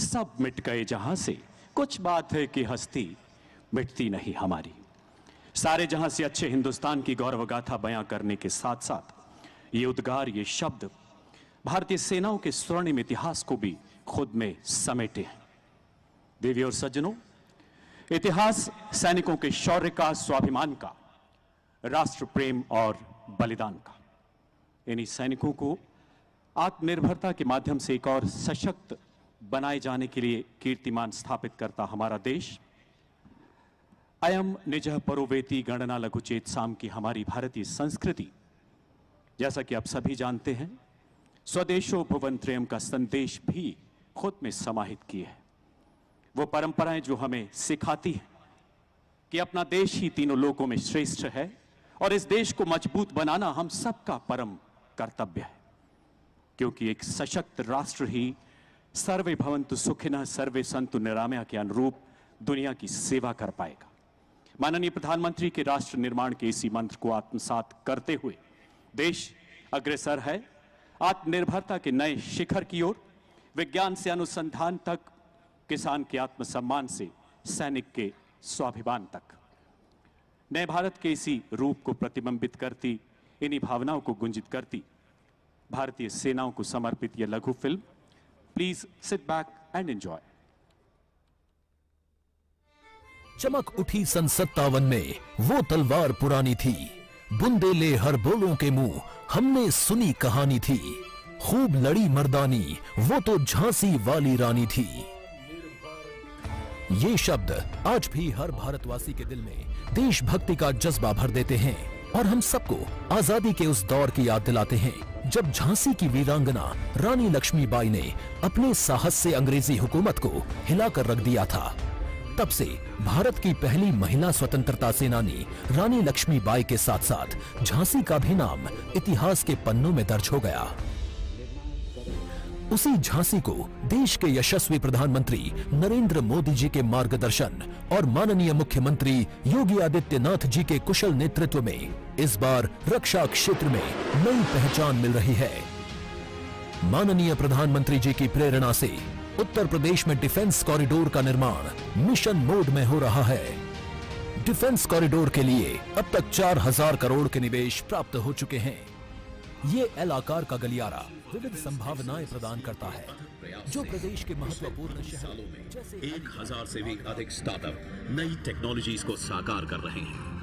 सब मिट गए जहां से, कुछ बात है कि हस्ती मिटती नहीं हमारी। सारे जहां से अच्छे हिंदुस्तान की गौरव गाथा बयां करने के साथ साथ ये उद्गार, ये शब्द भारतीय सेनाओं के स्वर्णिम इतिहास को भी खुद में समेटे हैं। देवी और सज्जनों, इतिहास सैनिकों के शौर्य का, स्वाभिमान का, राष्ट्र प्रेम और बलिदान का। इन्हीं सैनिकों को आत्मनिर्भरता के माध्यम से एक और सशक्त बनाए जाने के लिए कीर्तिमान स्थापित करता हमारा देश। अयम निजः परोवेति गणना लघुचेत साम की हमारी भारतीय संस्कृति, जैसा कि आप सभी जानते हैं, स्वदेशो भुवन त्रयम का संदेश भी खुद में समाहित की है। वो परंपराएं जो हमें सिखाती हैं कि अपना देश ही तीनों लोकों में श्रेष्ठ है और इस देश को मजबूत बनाना हम सबका परम कर्तव्य है, क्योंकि एक सशक्त राष्ट्र ही सर्वे भवन्तु सुखिनः सर्वे सन्तु निरामया के अनुरूप दुनिया की सेवा कर पाएगा। माननीय प्रधानमंत्री के राष्ट्र निर्माण के इसी मंत्र को आत्मसात करते हुए देश अग्रसर है आत्मनिर्भरता के नए शिखर की ओर। विज्ञान से अनुसंधान तक, किसान के आत्मसम्मान से सैनिक के स्वाभिमान तक, नए भारत के इसी रूप को प्रतिबिंबित करती, इन्हीं भावनाओं को गुंजित करती भारतीय सेनाओं को समर्पित यह लघु film. Please sit back and enjoy. चमक उठी सन 57 में वो तलवार पुरानी थी, बुंदेले हर बोलों के मुंह हमने सुनी कहानी थी। खूब लड़ी मर्दानी वो तो झांसी वाली रानी थी। ये शब्द आज भी हर भारतवासी के दिल में देशभक्ति का जज्बा भर देते हैं और हम सबको आजादी के उस दौर की याद दिलाते हैं जब झांसी की वीरांगना रानी लक्ष्मीबाई ने अपने साहस से अंग्रेजी हुकूमत को हिलाकर रख दिया था। तब से भारत की पहली महिला स्वतंत्रता सेनानी रानी लक्ष्मीबाई के साथ साथ झांसी का भी नाम इतिहास के पन्नों में दर्ज हो गया। उसी झांसी को देश के यशस्वी प्रधानमंत्री नरेंद्र मोदी जी के मार्गदर्शन और माननीय मुख्यमंत्री योगी आदित्यनाथ जी के कुशल नेतृत्व में इस बार रक्षा क्षेत्र में नई पहचान मिल रही है। माननीय प्रधानमंत्री जी की प्रेरणा से उत्तर प्रदेश में डिफेंस कॉरिडोर का निर्माण मिशन मोड में हो रहा है। डिफेंस कॉरिडोर के लिए अब तक 4000 करोड़ के निवेश प्राप्त हो चुके हैं। ये एल आकार का गलियारा विविध संभावनाएं प्रदान करता है, जो प्रदेश के महत्वपूर्ण शहरों में जैसे 1000 से भी अधिक स्टार्टअप नई टेक्नोलॉजीज को साकार कर रहे हैं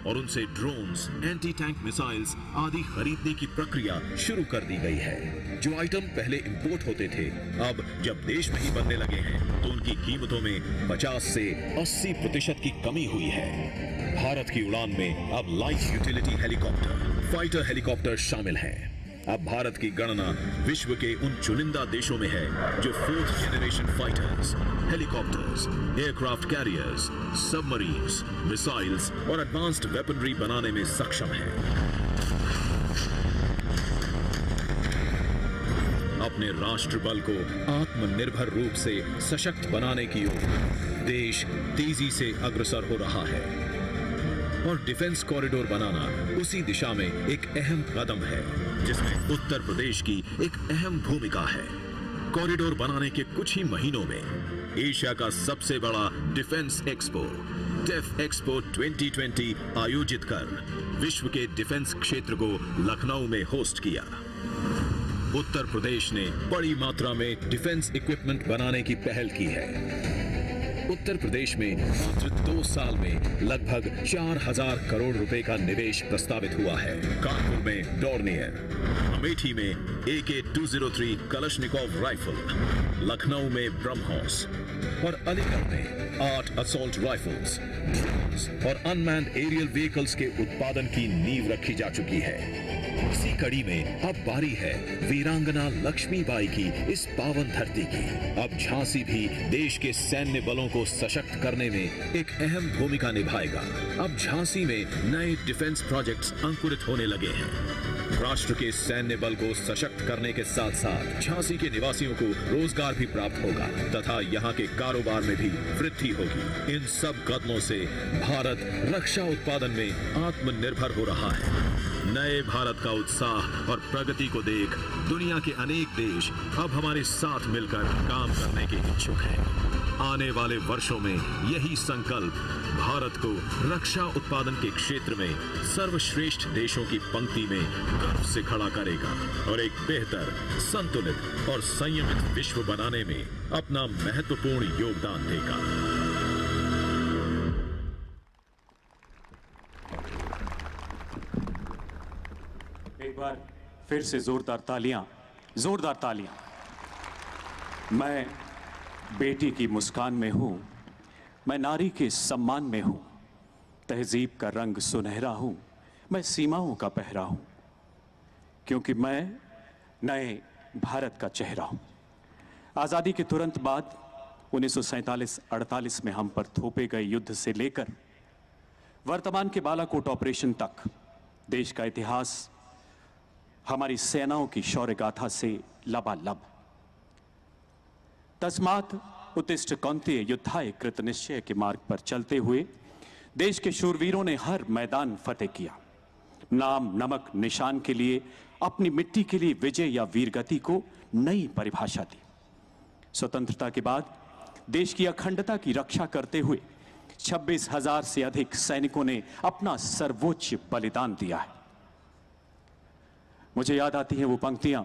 और उनसे ड्रोन्स, एंटी टैंक मिसाइल्स आदि खरीदने की प्रक्रिया शुरू कर दी गई है। जो आइटम पहले इंपोर्ट होते थे, अब जब देश में ही बनने लगे हैं तो उनकी कीमतों में 50 से 80% की कमी हुई है। भारत की उड़ान में अब light utility helicopter, fighter helicopter शामिल हैं। अब भारत की गणना विश्व के उन चुनिंदा देशों में है जो 4th generation fighters, helicopters, aircraft carriers, submarines, missiles और एडवांस्ड वेपनरी बनाने में सक्षम है। अपने राष्ट्र बल को आत्मनिर्भर रूप से सशक्त बनाने की ओर देश तेजी से अग्रसर हो रहा है और डिफेंस कॉरिडोर बनाना उसी दिशा में एक अहम कदम है, जिसमें उत्तर प्रदेश की एक अहम भूमिका है। कॉरिडोर बनाने के कुछ ही महीनों में एशिया का सबसे बड़ा डिफेंस एक्सपो डेफ एक्सपो 2020 आयोजित कर विश्व के डिफेंस क्षेत्र को लखनऊ में होस्ट किया। उत्तर प्रदेश ने बड़ी मात्रा में डिफेंस इक्विपमेंट बनाने की पहल की है। उत्तर प्रदेश में मात्र 2 साल में लगभग 4000 करोड़ रुपए का निवेश प्रस्तावित हुआ है। कानपुर में डॉर्नियर, अमेठी में AK-203 कलशनिकोव राइफल, लखनऊ में ब्रह्मोस और अलीगढ़ में 8 असॉल्ट राइफल्स, ड्रोन्स और अनमैन्ड एरियल व्हीकल्स के उत्पादन की नींव रखी जा चुकी है। इसी कड़ी में अब बारी है वीरांगना लक्ष्मीबाई की इस पावन धरती की। अब झांसी भी देश के सैन्य बलों को सशक्त करने में एक अहम भूमिका निभाएगा। अब झांसी में नए डिफेंस प्रोजेक्ट्स अंकुरित होने लगे हैं। राष्ट्र के सैन्य बल को सशक्त करने के साथ साथ झांसी के निवासियों को रोजगार भी प्राप्त होगा तथा यहाँ के कारोबार में भी वृद्धि होगी। इन सब कदमों से भारत रक्षा उत्पादन में आत्मनिर्भर हो रहा है। नए भारत का उत्साह और प्रगति को देख दुनिया के अनेक देश अब हमारे साथ मिलकर काम करने के इच्छुक हैं। आने वाले वर्षों में यही संकल्प भारत को रक्षा उत्पादन के क्षेत्र में सर्वश्रेष्ठ देशों की पंक्ति में गर्व से खड़ा करेगा और एक बेहतर, संतुलित और संयमित विश्व बनाने में अपना महत्वपूर्ण योगदान देगा। फिर से जोरदार तालियां, जोरदार तालियां। मैं बेटी की मुस्कान में हूं, मैं नारी के सम्मान में हूं, तहजीब का रंग सुनहरा हूं, मैं सीमाओं का पहरा हूं, क्योंकि मैं नए भारत का चेहरा हूं। आजादी के तुरंत बाद 1947-48 में हम पर थोपे गए युद्ध से लेकर वर्तमान के बालाकोट ऑपरेशन तक देश का इतिहास हमारी सेनाओं की शौर्य गाथा से लबालब। तस्मात् उत्तिष्ठ कौन्तेय युद्धाय कृत निश्चय के मार्ग पर चलते हुए देश के शूरवीरों ने हर मैदान फतेह किया। नाम नमक निशान के लिए, अपनी मिट्टी के लिए विजय या वीरगति को नई परिभाषा दी। स्वतंत्रता के बाद देश की अखंडता की रक्षा करते हुए 26,000 से अधिक सैनिकों ने अपना सर्वोच्च बलिदान दिया है। मुझे याद आती हैं वो पंक्तियां,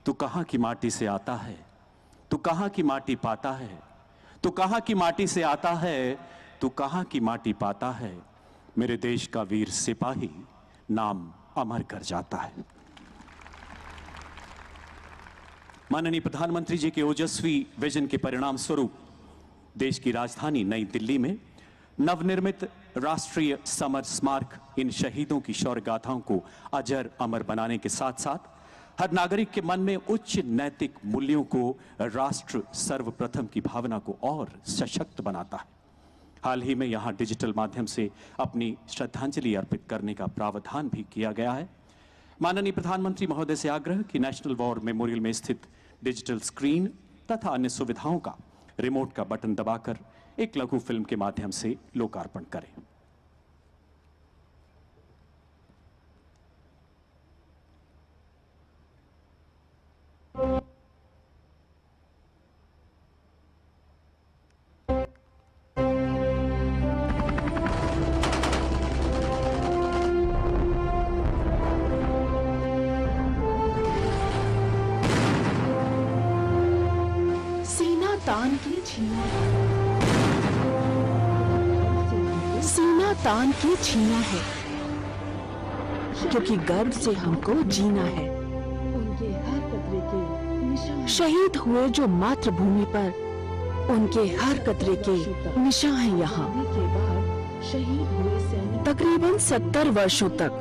तू कहां की माटी से आता है, तू कहां की माटी पाता है, तू कहां की माटी से आता है, तू कहां की माटी पाता है, मेरे देश का वीर सिपाही नाम अमर कर जाता है। माननीय प्रधानमंत्री जी के ओजस्वी विजन के परिणाम स्वरूप देश की राजधानी नई दिल्ली में नवनिर्मित राष्ट्रीय समर स्मारक इन शहीदों की शौर्य गाथाओं को अजर अमर बनाने के साथ साथ हर नागरिक के मन में उच्च नैतिक मूल्यों को, राष्ट्र सर्वप्रथम की भावना को और सशक्त बनाता है। हाल ही में यहां डिजिटल माध्यम से अपनी श्रद्धांजलि अर्पित करने का प्रावधान भी किया गया है। माननीय प्रधानमंत्री महोदय से आग्रह कि नेशनल वॉर मेमोरियल में स्थित डिजिटल स्क्रीन तथा अन्य सुविधाओं का रिमोट का बटन दबाकर एक लघु फिल्म के माध्यम से लोकार्पण करें। सीना तान के छीना है, क्योंकि गर्व से हमको जीना है। शहीद हुए जो मातृभूमि पर, उनके हर कतरे के निशान हैं यहाँ। तकरीबन 70 वर्षों तक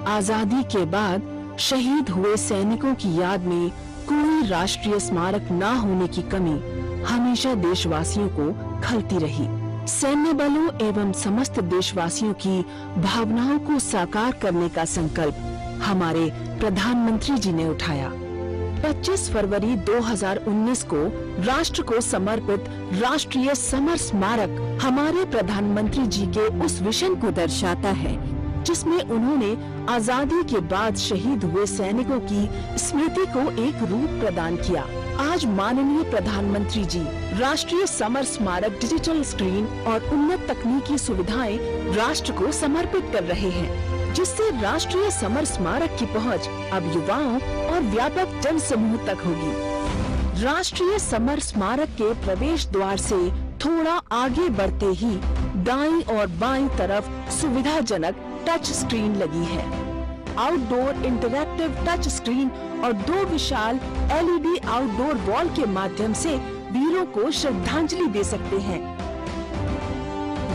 आजादी के बाद शहीद हुए सैनिकों की याद में कोई राष्ट्रीय स्मारक न होने की कमी हमेशा देशवासियों को खलती रही। सैन्य बलों एवं समस्त देशवासियों की भावनाओं को साकार करने का संकल्प हमारे प्रधानमंत्री जी ने उठाया। 25 फरवरी 2019 को राष्ट्र को समर्पित राष्ट्रीय समर स्मारक हमारे प्रधानमंत्री जी के उस विजन को दर्शाता है जिसमें उन्होंने आजादी के बाद शहीद हुए सैनिकों की स्मृति को एक रूप प्रदान किया। आज माननीय प्रधानमंत्री जी राष्ट्रीय समर स्मारक डिजिटल स्क्रीन और उन्नत तकनीकी सुविधाएं राष्ट्र को समर्पित कर रहे हैं, जिससे राष्ट्रीय समर स्मारक की पहुंच अब युवाओं और व्यापक जन समूह तक होगी। राष्ट्रीय समर स्मारक के प्रवेश द्वार से थोड़ा आगे बढ़ते ही दाईं और बाईं तरफ सुविधाजनक टच स्क्रीन लगी है। आउटडोर इंटरैक्टिव टच स्क्रीन और 2 विशाल LED आउटडोर वॉल के माध्यम से वीरों को श्रद्धांजलि दे सकते हैं।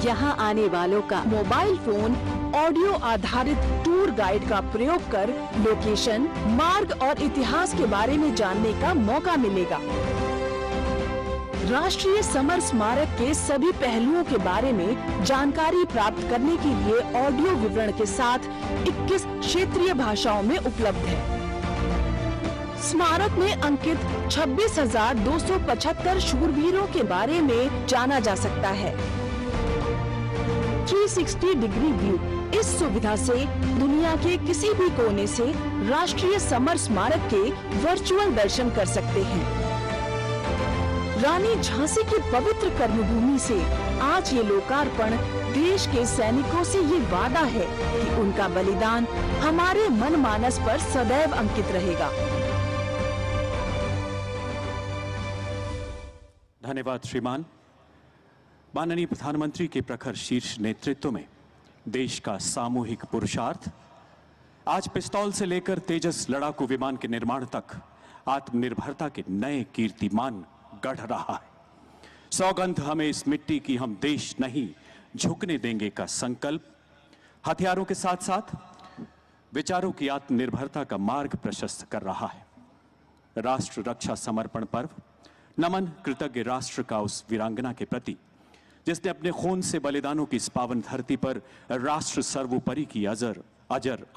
यहाँ आने वालों का मोबाइल फोन ऑडियो आधारित टूर गाइड का प्रयोग कर लोकेशन, मार्ग और इतिहास के बारे में जानने का मौका मिलेगा। राष्ट्रीय समर स्मारक के सभी पहलुओं के बारे में जानकारी प्राप्त करने के लिए ऑडियो विवरण के साथ 21 क्षेत्रीय भाषाओं में उपलब्ध है। स्मारक में अंकित 26,275 शूरवीरों के बारे में जाना जा सकता है। 360 डिग्री व्यू, इस सुविधा से दुनिया के किसी भी कोने से राष्ट्रीय समर स्मारक के वर्चुअल दर्शन कर सकते हैं। रानी झांसी की पवित्र कर्मभूमि से आज ये लोकार्पण देश के सैनिकों से ये वादा है कि उनका बलिदान हमारे मनमानस पर सदैव अंकित रहेगा। धन्यवाद श्रीमान। माननीय प्रधानमंत्री के प्रखर शीर्ष नेतृत्व में देश का सामूहिक पुरुषार्थ आज पिस्तौल से लेकर तेजस लड़ाकू विमान के निर्माण तक आत्मनिर्भरता के नए कीर्तिमान गढ़ रहा है। सौगंध हमें इस मिट्टी की, हम देश नहीं झुकने देंगे का संकल्प हथियारों के साथ साथ विचारों की आत्मनिर्भरता का मार्ग प्रशस्त कर रहा है। राष्ट्र रक्षा समर्पण पर्व नमन कृतज्ञ राष्ट्र का उस वीरांगना के प्रति जिसने अपने खून से बलिदानों की इस पावन धरती पर राष्ट्र सर्वोपरि की अजर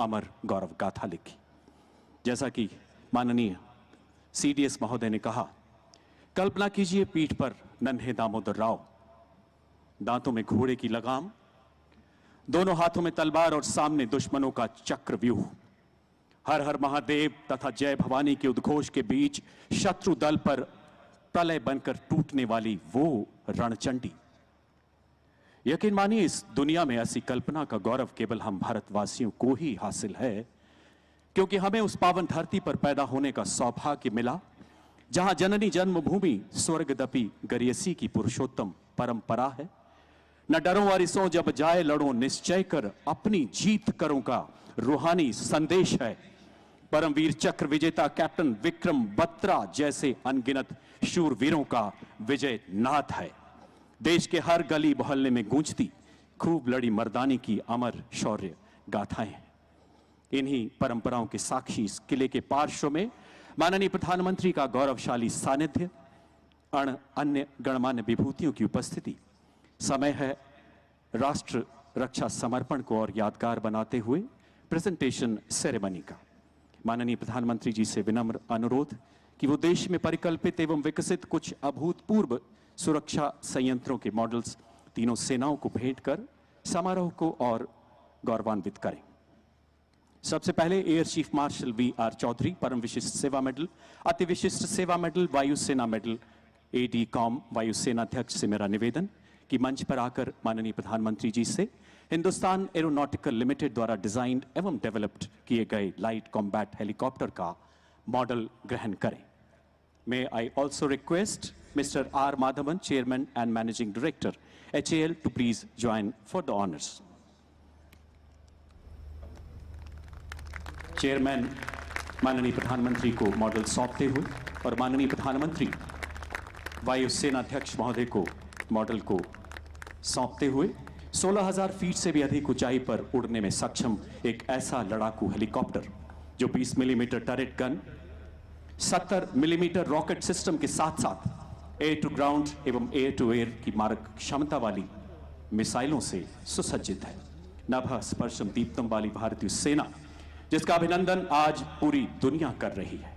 अमर गौरव गाथा लिखी। जैसा कि माननीय सीडीएस महोदय ने कहा, कल्पना कीजिए पीठ पर नन्हे दामोदर राव, दांतों में घोड़े की लगाम, दोनों हाथों में तलवार और सामने दुश्मनों का चक्रव्यूह। हर हर महादेव तथा जय भवानी के उद्घोष के बीच शत्रु दल पर प्रलय बनकर टूटने वाली वो रणचंडी। यकीन मानिए इस दुनिया में ऐसी कल्पना का गौरव केवल हम भारतवासियों को ही हासिल है, क्योंकि हमें उस पावन धरती पर पैदा होने का सौभाग्य मिला जहां जननी जन्मभूमि स्वर्गदपि गरियसी की पुरुषोत्तम परंपरा है। न डरो वारिसों जब जाए लड़ो निश्चय कर, अपनी जीत करो का रूहानी संदेश है। परमवीर चक्र विजेता कैप्टन विक्रम बत्रा जैसे अनगिनत शूरवीरों का विजय नाथ है। देश के हर गली मोहल्ले में गूंजती खूब लड़ी मर्दानी की अमर शौर्य गाथाएं हैं। इन्हीं परंपराओं के साक्षी इस किले के पार्श्व में माननीय प्रधानमंत्री का गौरवशाली सानिध्य, अन्य गणमान्य विभूतियों की उपस्थिति। समय है राष्ट्र रक्षा समर्पण को और यादगार बनाते हुए प्रेजेंटेशन सेरेमनी का। माननीय प्रधानमंत्री जी से विनम्र अनुरोध कि वो देश में परिकल्पित एवं विकसित कुछ अभूतपूर्व सुरक्षा संयंत्रों के मॉडल्स तीनों सेनाओं को भेंट कर समारोह को और गौरवान्वित करें। सबसे पहले air chief marshal V R. Chaudhari परम विशिष्ट सेवा मेडल, अति विशिष्ट सेवा मेडल, वायुसेना मेडल, ADCOM वायुसेना अध्यक्ष से मेरा निवेदन कि मंच पर आकर माननीय प्रधानमंत्री जी से हिंदुस्तान एरोनॉटिकल लिमिटेड द्वारा डिजाइंड एवं डेवलप्ड किए गए लाइट कॉम्बैट हेलीकॉप्टर का मॉडल ग्रहण करें। May I also request Mr. R. Madhavan, Chairman and Managing Director, HAL, to please join for the honors. Chairman माननीय प्रधानमंत्री को मॉडल सौंपते हुए और माननीय प्रधानमंत्री वायुसेना अध्यक्ष महोदय को मॉडल को सौंपते हुए 16,000 फीट से भी अधिक ऊंचाई पर उड़ने में सक्षम एक ऐसा लड़ाकू हेलीकॉप्टर जो 20 millimetre turret gun, 70 millimetre rocket system के साथ साथ एयर टू ग्राउंड एवं एयर टू एयर की मारक क्षमता वाली मिसाइलों से सुसज्जित है। नभः स्पर्शम दीप्तम वाली भारतीय सेना जिसका अभिनंदन आज पूरी दुनिया कर रही है।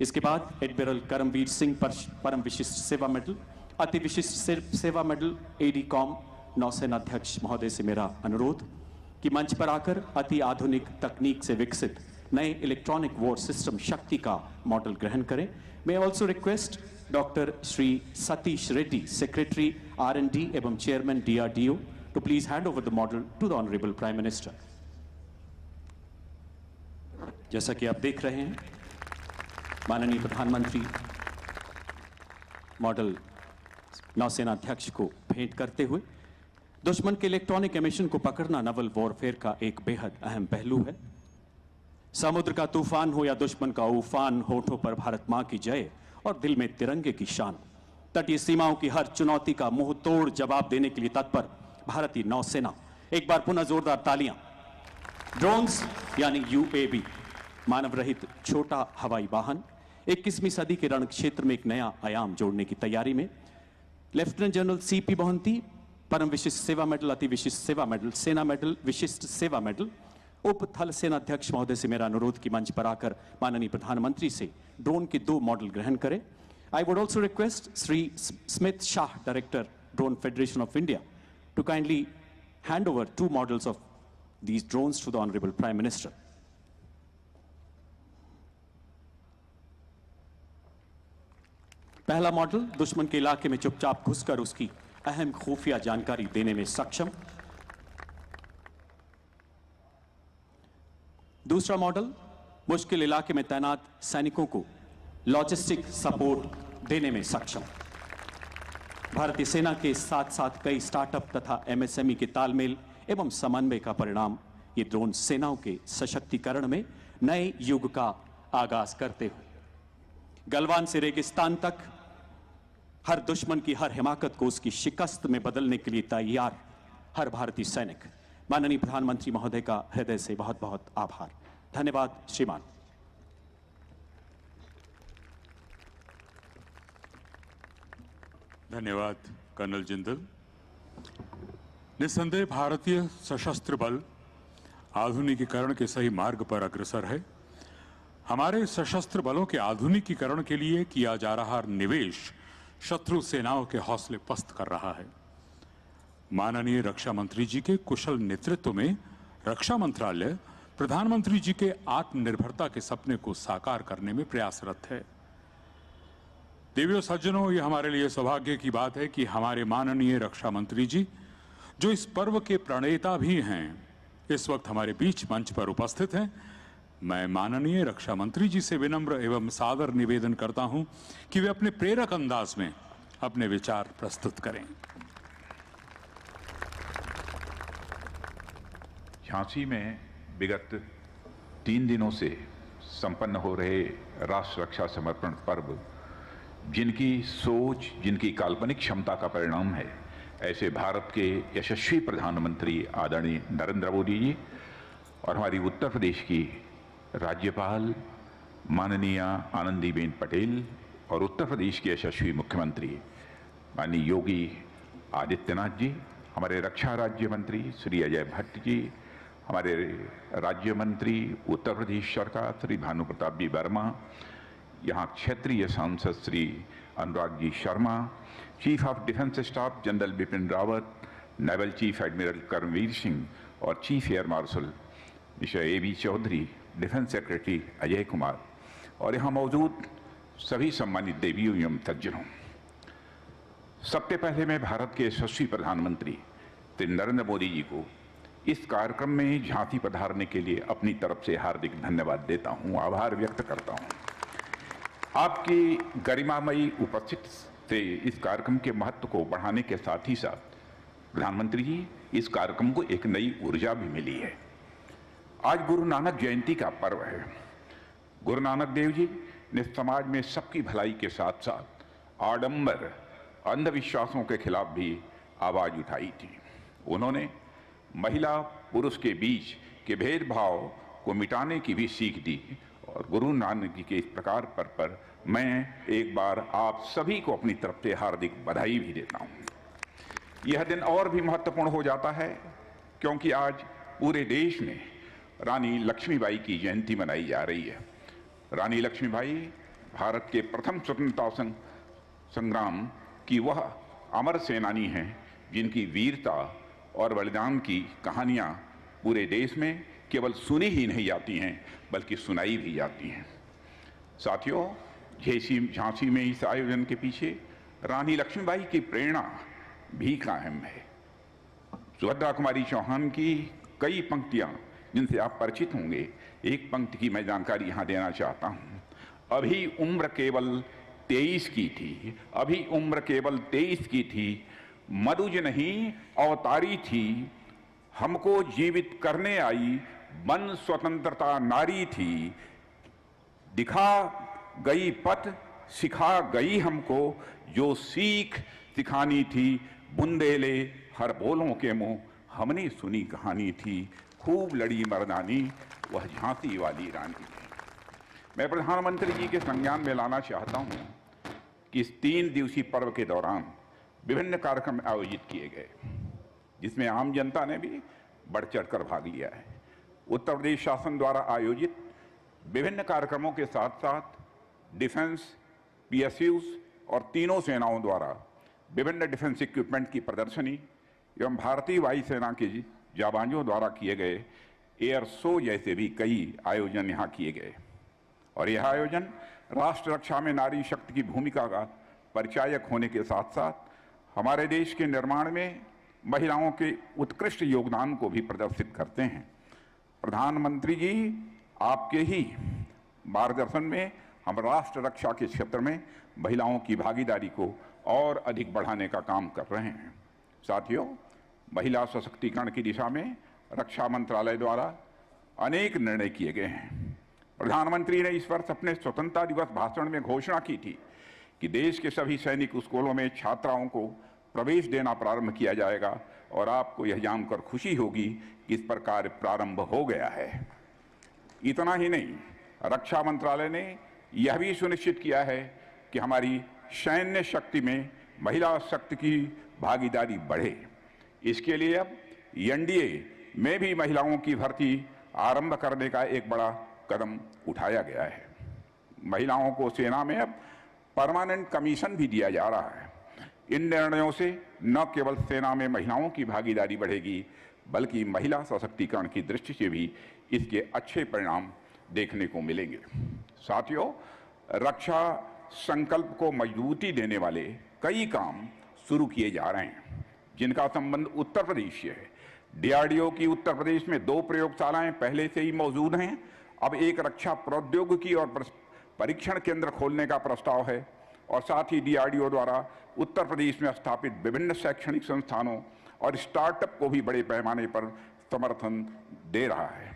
इसके बाद एडमिरल करमवीर सिंह परम विशिष्ट सेवा मेडल, अति विशिष्ट सेवा मेडल ADCOM नौसेना अध्यक्ष महोदय से मेरा अनुरोध कि मंच पर आकर अति आधुनिक तकनीक से विकसित नए इलेक्ट्रॉनिक वॉर सिस्टम शक्ति का मॉडल ग्रहण करें। मैं also request doctor Shri Satish Reddy, secretary R&D एवं chairman DRDO, to please hand over the model to the honourable prime minister. जैसा कि आप देख रहे हैं, माननीय प्रधानमंत्री मॉडल नौसेना अध्यक्ष को भेंट करते हुए दुश्मन के इलेक्ट्रॉनिक एमिशन को पकड़ना नवल वॉरफेयर का एक बेहद अहम पहलू है। समुद्र का तूफान हो या दुश्मन का उफान, होठों पर भारत मां की जय और दिल में तिरंगे की शान। तटीय सीमाओं की हर चुनौती का मुंह तोड़ जवाब देने के लिए तत्पर भारतीय नौसेना। एक बार पुनः जोरदार तालियां। ड्रोन्स यानी UAV, मानव रहित छोटा हवाई वाहन 21वीं सदी के रण क्षेत्र में एक नया आयाम जोड़ने की तैयारी में। लेफ्टिनेंट जनरल CP मोहंती परम विशिष्ट सेवा मेडल, अति विशिष्ट सेवा मेडल, सेना मेडल, विशिष्ट सेवा मेडल। उप थल सेना अध्यक्ष महोदय से मेरा अनुरोध कि मंच पर आकर माननीय प्रधानमंत्री से ड्रोन के 2 मॉडल ग्रहण करें। I would also request Shri Smit Shah, director drone federation of India, to kindly hand over 2 models of these drones to the Honorable Prime Minister. पहला मॉडल दुश्मन के इलाके में चुपचाप घुसकर उसकी अहम खुफिया जानकारी देने में सक्षम। दूसरा मॉडल मुश्किल इलाके में तैनात सैनिकों को लॉजिस्टिक सपोर्ट देने में सक्षम। भारतीय सेना के साथ साथ कई स्टार्टअप तथा MSME के तालमेल एवं समन्वय का परिणाम ये ड्रोन सेनाओं के सशक्तिकरण में नए युग का आगाज करते हुए गलवान से रेगिस्तान तक हर दुश्मन की हर हिमाकत को उसकी शिकस्त में बदलने के लिए तैयार हर भारतीय सैनिक, माननीय प्रधानमंत्री महोदय का हृदय से बहुत बहुत आभार। धन्यवाद श्रीमान। धन्यवाद कर्नल जिंदल। निस्संदेह भारतीय सशस्त्र बल आधुनिकीकरण के सही मार्ग पर अग्रसर है। हमारे सशस्त्र बलों के आधुनिकीकरण के लिए किया जा रहा निवेश शत्रु सेनाओं के हौसले पस्त कर रहा है। माननीय रक्षा मंत्री जी के कुशल नेतृत्व में रक्षा मंत्रालय प्रधानमंत्री जी के आत्मनिर्भरता के सपने को साकार करने में प्रयासरत है। देवियों सज्जनों, यह हमारे लिए सौभाग्य की बात है कि हमारे माननीय रक्षा मंत्री जी, जो इस पर्व के प्रणेता भी हैं, इस वक्त हमारे बीच मंच पर उपस्थित हैं। मैं माननीय रक्षा मंत्री जी से विनम्र एवं सादर निवेदन करता हूं कि वे अपने प्रेरक अंदाज में अपने विचार प्रस्तुत करें। झांसी में विगत 3 दिनों से संपन्न हो रहे राष्ट्र रक्षा समर्पण पर्व जिनकी सोच, जिनकी काल्पनिक क्षमता का परिणाम है, ऐसे भारत के यशस्वी प्रधानमंत्री आदरणीय नरेंद्र मोदी जी और हमारी उत्तर प्रदेश की राज्यपाल माननीय आनंदीबेन पटेल और उत्तर प्रदेश के यशस्वी मुख्यमंत्री माननीय योगी आदित्यनाथ जी, हमारे रक्षा राज्य मंत्री श्री अजय भट्ट जी, हमारे राज्य मंत्री उत्तर प्रदेश सरकार श्री भानु प्रताप जी वर्मा, यहाँ क्षेत्रीय सांसद Shri Anurag ji Sharma, chief of defence staff general Bipin Rawat, naval chief admiral Karambir Singh और chief air marshal mister A.B. Chaudhari, defence secretary Ajay Kumar और यहाँ मौजूद सभी सम्मानित देवियों एवं सज्जनों, सबसे पहले मैं भारत के यशस्वी प्रधानमंत्री श्री नरेंद्र मोदी जी को इस कार्यक्रम में झांसी पधारने के लिए अपनी तरफ से हार्दिक धन्यवाद देता हूँ, आभार व्यक्त करता हूँ। आपकी गरिमामयी उपस्थिति से इस कार्यक्रम के महत्व को बढ़ाने के साथ ही साथ प्रधानमंत्री जी, इस कार्यक्रम को एक नई ऊर्जा भी मिली है। आज गुरु नानक जयंती का पर्व है। गुरु नानक देव जी ने समाज में सबकी भलाई के साथ साथ आडंबर, अंधविश्वासों के खिलाफ भी आवाज उठाई थी। उन्होंने महिला पुरुष के बीच के भेदभाव को मिटाने की भी सीख दी और गुरु नानक जी के इस प्रकार पर मैं एक बार आप सभी को अपनी तरफ से हार्दिक बधाई भी देता हूं। यह दिन और भी महत्वपूर्ण हो जाता है क्योंकि आज पूरे देश में रानी लक्ष्मीबाई की जयंती मनाई जा रही है। रानी लक्ष्मीबाई भारत के प्रथम स्वतंत्रता संग्राम की वह अमर सेनानी हैं जिनकी वीरता और बलिदान की कहानियां पूरे देश में केवल सुनी ही नहीं जाती हैं बल्कि सुनाई भी जाती हैं। साथियों, झांसी में इस आयोजन के पीछे रानी लक्ष्मीबाई की प्रेरणा भी कायम है। सुभद्रा कुमारी चौहान की कई पंक्तियां जिनसे आप परिचित होंगे, एक पंक्ति की मैं जानकारी यहां देना चाहता हूं। अभी उम्र केवल 23 की थी, अभी उम्र केवल 23 की थी, मधुज नहीं अवतारी थी, हमको जीवित करने आई मन स्वतंत्रता नारी थी, दिखा गई पथ सिखा गई हमको, जो सीख सिखानी थी, बुंदेले हर बोलों के मुंह हमने सुनी कहानी थी, खूब लड़ी मर्दानी वह झांसी वाली रानी थी। मैं प्रधानमंत्री जी के संज्ञान में लाना चाहता हूं कि इस 3 दिवसीय पर्व के दौरान विभिन्न कार्यक्रम आयोजित किए गए जिसमें आम जनता ने भी बढ़ चढ़कर भाग लिया है। उत्तर प्रदेश शासन द्वारा आयोजित विभिन्न कार्यक्रमों के साथ साथ डिफेंस, PSUs और तीनों सेनाओं द्वारा विभिन्न डिफेंस इक्विपमेंट की प्रदर्शनी एवं भारतीय वायुसेना के जाबाजों द्वारा किए गए एयर शो जैसे भी कई आयोजन यहाँ किए गए और यह आयोजन राष्ट्र रक्षा में नारी शक्ति की भूमिका का परिचायक होने के साथ साथ हमारे देश के निर्माण में महिलाओं के उत्कृष्ट योगदान को भी प्रदर्शित करते हैं। प्रधानमंत्री जी, आपके ही मार्गदर्शन में हम राष्ट्र रक्षा के क्षेत्र में महिलाओं की भागीदारी को और अधिक बढ़ाने का काम कर रहे हैं। साथियों, महिला सशक्तिकरण की दिशा में रक्षा मंत्रालय द्वारा अनेक निर्णय किए गए हैं। प्रधानमंत्री ने इस वर्ष अपने स्वतंत्रता दिवस भाषण में घोषणा की थी कि देश के सभी सैनिक स्कूलों में छात्राओं को प्रवेश देना प्रारंभ किया जाएगा और आपको यह जानकर खुशी होगी कि इस पर कार्य प्रारंभ हो गया है। इतना ही नहीं, रक्षा मंत्रालय ने यह भी सुनिश्चित किया है कि हमारी सैन्य शक्ति में महिला शक्ति की भागीदारी बढ़े। इसके लिए अब एनडीए में भी महिलाओं की भर्ती आरंभ करने का एक बड़ा कदम उठाया गया है। महिलाओं को सेना में अब परमानेंट कमीशन भी दिया जा रहा है। इन निर्णयों से न केवल सेना में महिलाओं की भागीदारी बढ़ेगी, बल्कि महिला सशक्तिकरण की दृष्टि से भी इसके अच्छे परिणाम देखने को मिलेंगे। साथियों, रक्षा संकल्प को मजबूती देने वाले कई काम शुरू किए जा रहे हैं, जिनका संबंध उत्तर प्रदेश से है। डीआरडीओ की उत्तर प्रदेश में 2 प्रयोगशालाएं पहले से ही मौजूद हैं। अब एक रक्षा प्रौद्योगिकी और परीक्षण केंद्र खोलने का प्रस्ताव है और साथ ही डीआरडीओ द्वारा उत्तर प्रदेश में स्थापित विभिन्न शैक्षणिक संस्थानों और स्टार्टअप को भी बड़े पैमाने पर समर्थन दे रहा है,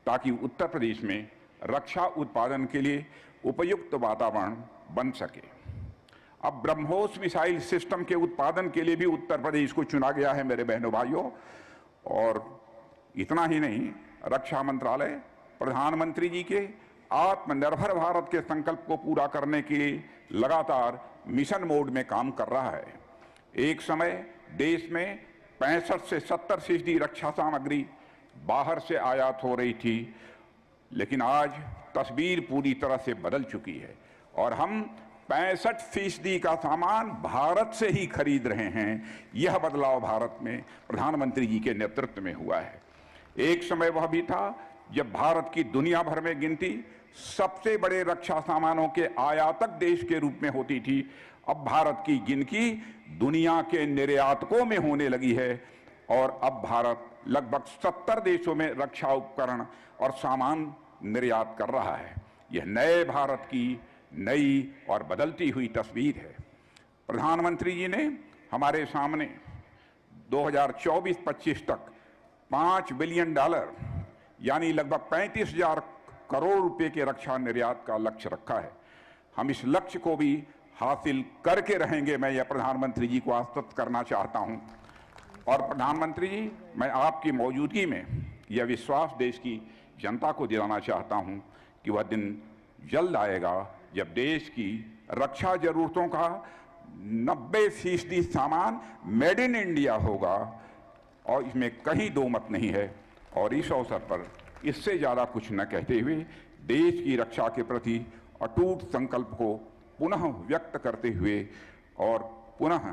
ताकि उत्तर प्रदेश में रक्षा उत्पादन के लिए उपयुक्त वातावरण बन सके। अब ब्रह्मोस मिसाइल सिस्टम के उत्पादन के लिए भी उत्तर प्रदेश को चुना गया है मेरे बहनों भाइयों। और इतना ही नहीं, रक्षा मंत्रालय प्रधानमंत्री जी के आत्मनिर्भर भारत के संकल्प को पूरा करने के लिए लगातार मिशन मोड में काम कर रहा है। एक समय देश में 65 से 70% रक्षा सामग्री बाहर से आयात हो रही थी, लेकिन आज तस्वीर पूरी तरह से बदल चुकी है और हम 65% का सामान भारत से ही खरीद रहे हैं। यह बदलाव भारत में प्रधानमंत्री जी के नेतृत्व में हुआ है। एक समय वह भी था जब भारत की दुनिया भर में गिनती सबसे बड़े रक्षा सामानों के आयातक देश के रूप में होती थी। अब भारत की गिनती दुनिया के निर्यातकों में होने लगी है और अब भारत लगभग 70 देशों में रक्षा उपकरण और सामान निर्यात कर रहा है। यह नए भारत की नई और बदलती हुई तस्वीर है। प्रधानमंत्री जी ने हमारे सामने 2024-25 तक $5 बिलियन यानी लगभग 35,000 करोड़ रुपए के रक्षा निर्यात का लक्ष्य रखा है। हम इस लक्ष्य को भी हासिल करके रहेंगे, मैं यह प्रधानमंत्री जी को आश्वस्त करना चाहता हूं। और प्रधानमंत्री जी, मैं आपकी मौजूदगी में यह विश्वास देश की जनता को दिलाना चाहता हूं कि वह दिन जल्द आएगा जब देश की रक्षा जरूरतों का 90% सामान मेड इन इंडिया होगा और इसमें कहीं दो मत नहीं है। और इस अवसर पर इससे ज़्यादा कुछ न कहते हुए देश की रक्षा के प्रति अटूट संकल्प को पुनः व्यक्त करते हुए और पुनः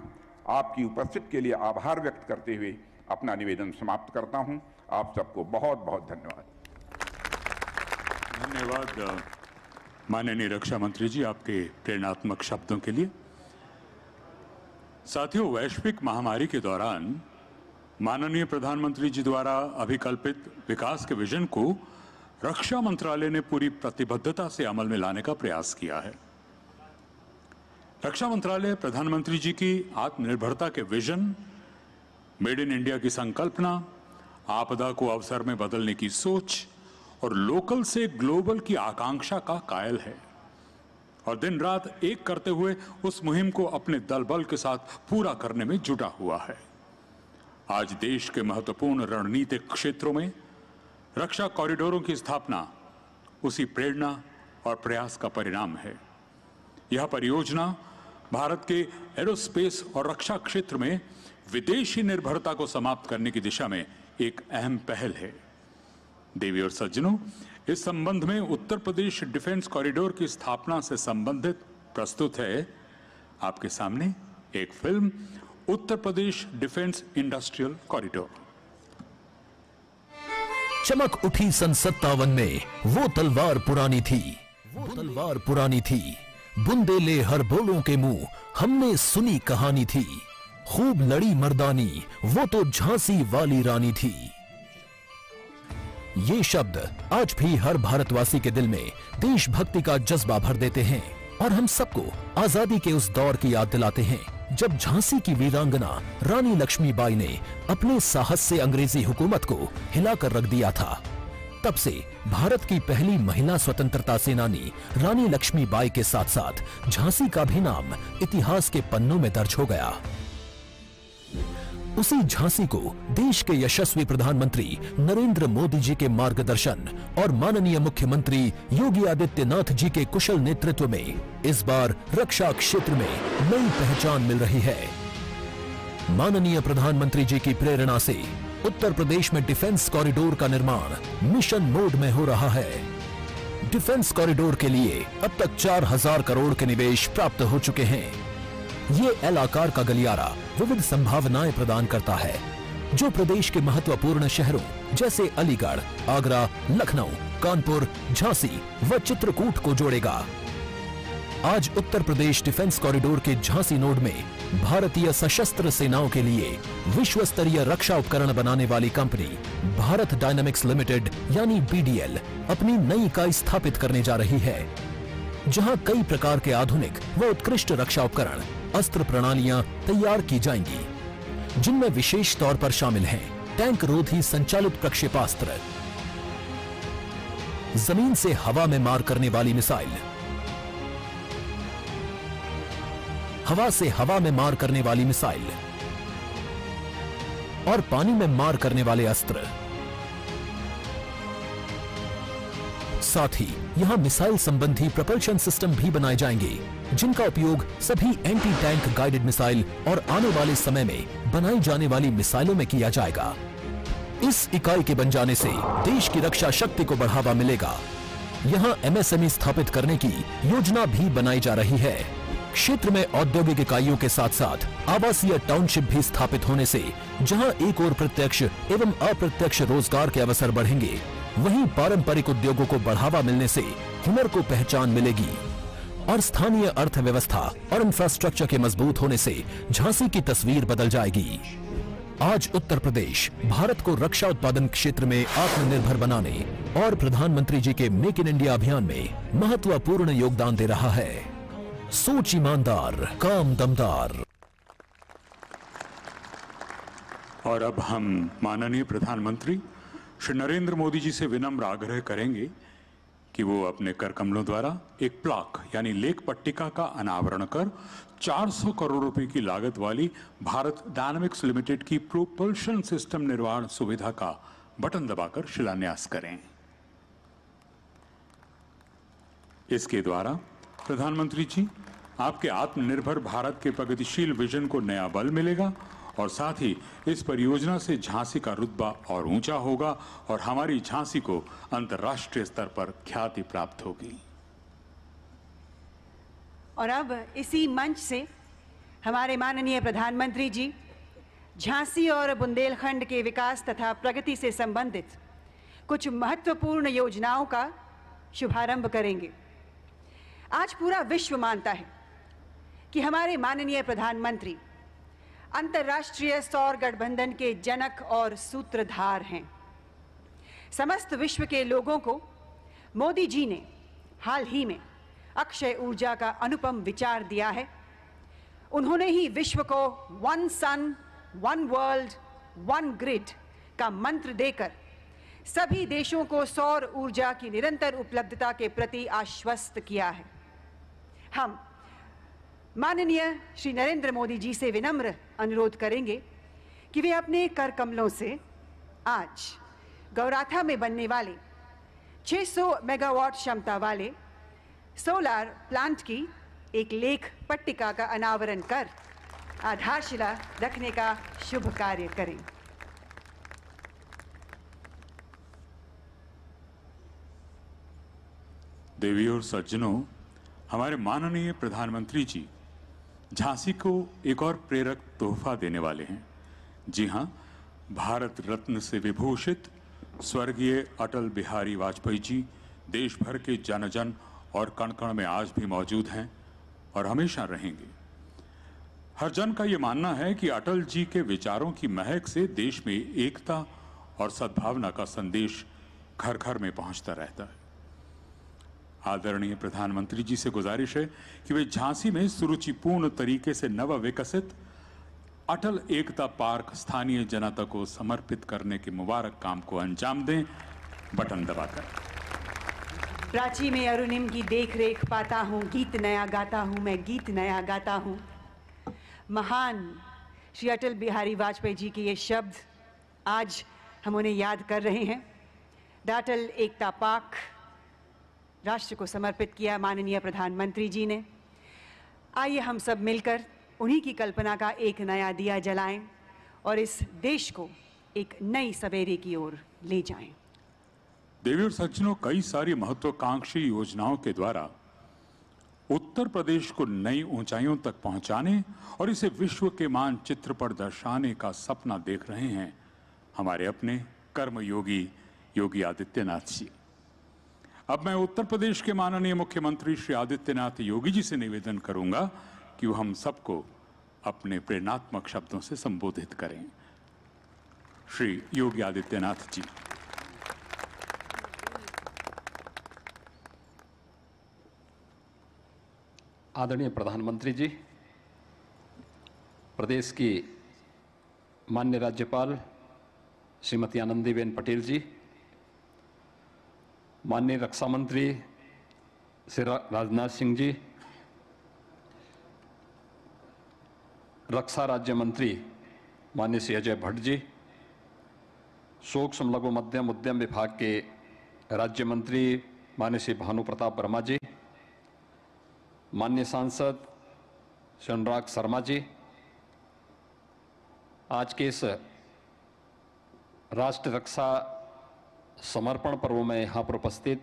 आपकी उपस्थिति के लिए आभार व्यक्त करते हुए अपना निवेदन समाप्त करता हूं। आप सबको बहुत बहुत धन्यवाद। धन्यवाद माननीय रक्षा मंत्री जी, आपके प्रेरणात्मक शब्दों के लिए। साथियों, वैश्विक महामारी के दौरान माननीय प्रधानमंत्री जी द्वारा अभिकल्पित विकास के विजन को रक्षा मंत्रालय ने पूरी प्रतिबद्धता से अमल में लाने का प्रयास किया है। रक्षा मंत्रालय प्रधानमंत्री जी की आत्मनिर्भरता के विजन, मेड इन इंडिया की संकल्पना, आपदा को अवसर में बदलने की सोच और लोकल से ग्लोबल की आकांक्षा का कायल है और दिन रात एक करते हुए उस मुहिम को अपने दल बल के साथ पूरा करने में जुटा हुआ है। आज देश के महत्वपूर्ण रणनीतिक क्षेत्रों में रक्षा कॉरिडोरों की स्थापना उसी प्रेरणा और प्रयास का परिणाम है। यह परियोजना भारत के एरोस्पेस और रक्षा क्षेत्र में विदेशी निर्भरता को समाप्त करने की दिशा में एक अहम पहल है। देवी और सज्जनों, इस संबंध में उत्तर प्रदेश डिफेंस कॉरिडोर की स्थापना से संबंधित प्रस्तुत है आपके सामने एक film, Uttar Pradesh defence industrial corridor. चमक उठी सन 57 में, वो तलवार पुरानी थी, वो तलवार पुरानी थी, बुंदेले हर बोलों के मुंह, हमने सुनी कहानी थी, खूब लड़ी मर्दानी, वो तो झांसी वाली रानी थी। ये शब्द आज भी हर भारतवासी के दिल में देशभक्ति का जज्बा भर देते हैं और हम सबको आजादी के उस दौर की याद दिलाते हैं जब झांसी की वीरांगना रानी लक्ष्मीबाई ने अपने साहस से अंग्रेजी हुकूमत को हिलाकर रख दिया था, तब से भारत की पहली महिला स्वतंत्रता सेनानी रानी लक्ष्मीबाई के साथ साथ झांसी का भी नाम इतिहास के पन्नों में दर्ज हो गया। उसी झांसी को देश के यशस्वी प्रधानमंत्री नरेंद्र मोदी जी के मार्गदर्शन और माननीय मुख्यमंत्री योगी आदित्यनाथ जी के कुशल नेतृत्व में इस बार रक्षा क्षेत्र में नई पहचान मिल रही है। माननीय प्रधानमंत्री जी की प्रेरणा से उत्तर प्रदेश में डिफेंस कॉरिडोर का निर्माण मिशन मोड में हो रहा है। डिफेंस कॉरिडोर के लिए अब तक 4000 करोड़ के निवेश प्राप्त हो चुके हैं। ये एल आकार का गलियारा विविध संभावनाएं प्रदान करता है, जो प्रदेश के महत्वपूर्ण शहरों जैसे अलीगढ़, आगरा, लखनऊ, कानपुर, झांसी व चित्रकूट को जोड़ेगा। आज उत्तर प्रदेश डिफेंस कॉरिडोर के झांसी नोड में भारतीय सशस्त्र सेनाओं के लिए विश्व स्तरीय रक्षा उपकरण बनाने वाली कंपनी भारत डायनामिक्स लिमिटेड यानी BDL अपनी नई इकाई स्थापित करने जा रही है, जहां कई प्रकार के आधुनिक व उत्कृष्ट रक्षा उपकरण, अस्त्र प्रणालियां तैयार की जाएंगी, जिनमें विशेष तौर पर शामिल हैं टैंक रोधी संचालित प्रक्षेपास्त्र, जमीन से हवा में मार करने वाली मिसाइल, हवा से हवा में मार करने वाली मिसाइल और पानी में मार करने वाले अस्त्र। साथ ही यहां मिसाइल संबंधी प्रपल्शन सिस्टम भी बनाए जाएंगे, जिनका उपयोग सभी एंटी टैंक गाइडेड मिसाइल और आने वाले समय में बनाई जाने वाली मिसाइलों में किया जाएगा। इस इकाई के बन जाने से देश की रक्षा शक्ति को बढ़ावा मिलेगा। यहां MSME स्थापित करने की योजना भी बनाई जा रही है। क्षेत्र में औद्योगिक इकाइयों के साथ साथ आवासीय टाउनशिप भी स्थापित होने से जहां एक ओर प्रत्यक्ष एवं अप्रत्यक्ष रोजगार के अवसर बढ़ेंगे, वहीं पारंपरिक उद्योगों को बढ़ावा मिलने से हुनर को पहचान मिलेगी और स्थानीय अर्थव्यवस्था और इंफ्रास्ट्रक्चर के मजबूत होने से झांसी की तस्वीर बदल जाएगी। आज उत्तर प्रदेश भारत को रक्षा उत्पादन क्षेत्र में आत्मनिर्भर बनाने और प्रधानमंत्री जी के मेक इन इंडिया अभियान में महत्वपूर्ण योगदान दे रहा है। सोच ईमानदार, काम दमदार। और अब हम माननीय प्रधानमंत्री श्री नरेंद्र मोदी जी से विनम्र आग्रह करेंगे कि वो अपने कर कमलों द्वारा एक प्लाक यानी लेख पट्टिका का अनावरण कर 400 करोड़ रुपए की लागत वाली भारत डायनामिक्स लिमिटेड की प्रोपल्शन सिस्टम निर्माण सुविधा का बटन दबाकर शिलान्यास करें। इसके द्वारा प्रधानमंत्री जी, आपके आत्मनिर्भर भारत के प्रगतिशील विजन को नया बल मिलेगा और साथ ही इस परियोजना से झांसी का रुतबा और ऊंचा होगा और हमारी झांसी को अंतर्राष्ट्रीय स्तर पर ख्याति प्राप्त होगी। और अब इसी मंच से हमारे माननीय प्रधानमंत्री जी झांसी और बुंदेलखंड के विकास तथा प्रगति से संबंधित कुछ महत्वपूर्ण योजनाओं का शुभारंभ करेंगे। आज पूरा विश्व मानता है कि हमारे माननीय प्रधानमंत्री अंतर्राष्ट्रीय सौर गठबंधन के जनक और सूत्रधार हैं। समस्त विश्व के लोगों को मोदी जी ने हाल ही में अक्षय ऊर्जा का अनुपम विचार दिया है। उन्होंने ही विश्व को वन सन, वन वर्ल्ड, वन ग्रिड का मंत्र देकर सभी देशों को सौर ऊर्जा की निरंतर उपलब्धता के प्रति आश्वस्त किया है। हम माननीय श्री नरेंद्र मोदी जी से विनम्र अनुरोध करेंगे कि वे अपने कर कमलों से आज गौराथा में बनने वाले 600 मेगावाट क्षमता वाले सोलार प्लांट की एक लेख पट्टिका का अनावरण कर आधारशिला रखने का शुभ कार्य करें। देवी और सज्जनों, हमारे माननीय प्रधानमंत्री जी झांसी को एक और प्रेरक तोहफा देने वाले हैं। जी हां, भारत रत्न से विभूषित स्वर्गीय अटल बिहारी वाजपेयी जी देश भर के जन जन और कण कण में आज भी मौजूद हैं और हमेशा रहेंगे। हर जन का ये मानना है कि अटल जी के विचारों की महक से देश में एकता और सद्भावना का संदेश घर घर में पहुंचता रहता है। आदरणीय प्रधानमंत्री जी से गुजारिश है कि वे झांसी में सुरुचिपूर्ण तरीके से नव विकसित अटल एकता पार्क स्थानीय जनता को समर्पित करने के मुबारक काम को अंजाम दें। बटन दबाकर। प्राची में अरुणिम की देख रेख पाता हूँ, गीत नया गाता हूँ, मैं गीत नया गाता हूँ। महान श्री अटल बिहारी वाजपेयी जी के ये शब्द आज हम उन्हें याद कर रहे हैं। द अटल एकता पार्क राष्ट्र को समर्पित किया माननीय प्रधानमंत्री जी ने। आइए हम सब मिलकर उन्हीं की कल्पना का एक नया दिया जलाएं और इस देश को एक नई सवेरे की ओर ले जाएं। देवी और सज्जनों, कई सारी महत्वाकांक्षी योजनाओं के द्वारा उत्तर प्रदेश को नई ऊंचाइयों तक पहुंचाने और इसे विश्व के मानचित्र पर दर्शाने का सपना देख रहे हैं हमारे अपने कर्मयोगी योगी आदित्यनाथ जी। अब मैं उत्तर प्रदेश के माननीय मुख्यमंत्री श्री आदित्यनाथ योगी जी से निवेदन करूंगा कि वो हम सबको अपने प्रेरणात्मक शब्दों से संबोधित करें। श्री योगी आदित्यनाथ जी। आदरणीय प्रधानमंत्री जी, प्रदेश की माननीय राज्यपाल श्रीमती आनंदीबेन पटेल जी, माननीय रक्षा मंत्री श्री राजनाथ सिंह जी, रक्षा राज्य मंत्री माननीय श्री अजय भट्ट जी, सूक्ष्म लघु मध्यम उद्यम विभाग के राज्य मंत्री माननीय श्री भानु प्रताप वर्मा जी, माननीय सांसद श्री अनुराग शर्मा जी, आज के इस राष्ट्र रक्षा समर्पण पर्व में यहाँ पर उपस्थित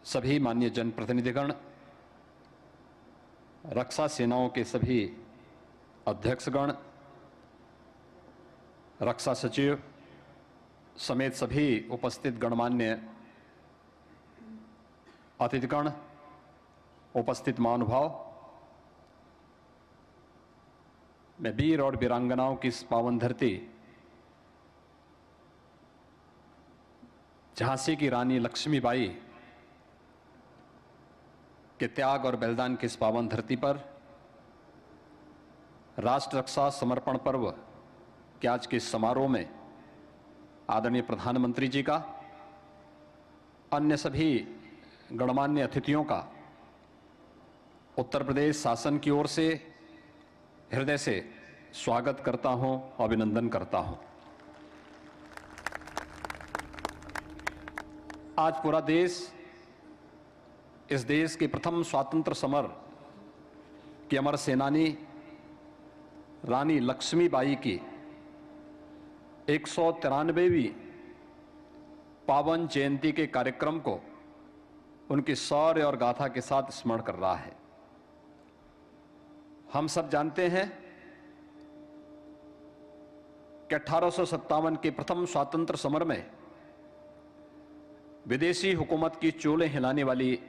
सभी माननीय जनप्रतिनिधिगण, रक्षा सेनाओं के सभी अध्यक्षगण, रक्षा सचिव समेत सभी उपस्थित गणमान्य अतिथिगण, उपस्थित महानुभाव, मैं वीर और वीरांगनाओं की इस पावन धरती झांसी की रानी लक्ष्मीबाई के त्याग और बलिदान की इस पावन धरती पर राष्ट्र रक्षा समर्पण पर्व के आज के समारोह में आदरणीय प्रधानमंत्री जी का, अन्य सभी गणमान्य अतिथियों का उत्तर प्रदेश शासन की ओर से हृदय से स्वागत करता हूं, अभिनंदन करता हूं। आज पूरा देश इस देश के प्रथम स्वतंत्र समर की अमर सेनानी रानी लक्ष्मीबाई की 193वीं पावन जयंती के कार्यक्रम को उनकी शौर्य और गाथा के साथ स्मरण कर रहा है। हम सब जानते हैं कि 1857 के प्रथम स्वातंत्र समर में विदेशी हुकूमत की चोलें हिलाने वाली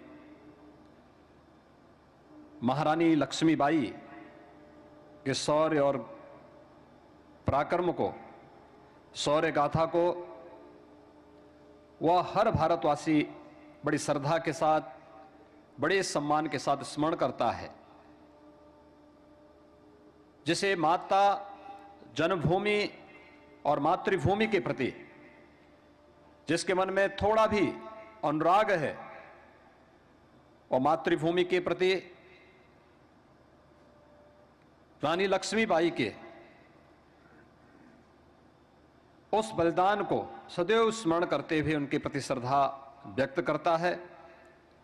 महारानी लक्ष्मीबाई के शौर्य और पराक्रम को, शौर्य गाथा को वह हर भारतवासी बड़ी श्रद्धा के साथ, बड़े सम्मान के साथ स्मरण करता है। जिसे माता जन्मभूमि और मातृभूमि के प्रति जिसके मन में थोड़ा भी अनुराग है और मातृभूमि के प्रति रानी लक्ष्मीबाई के उस बलिदान को सदैव स्मरण करते हुए उनके प्रति श्रद्धा व्यक्त करता है।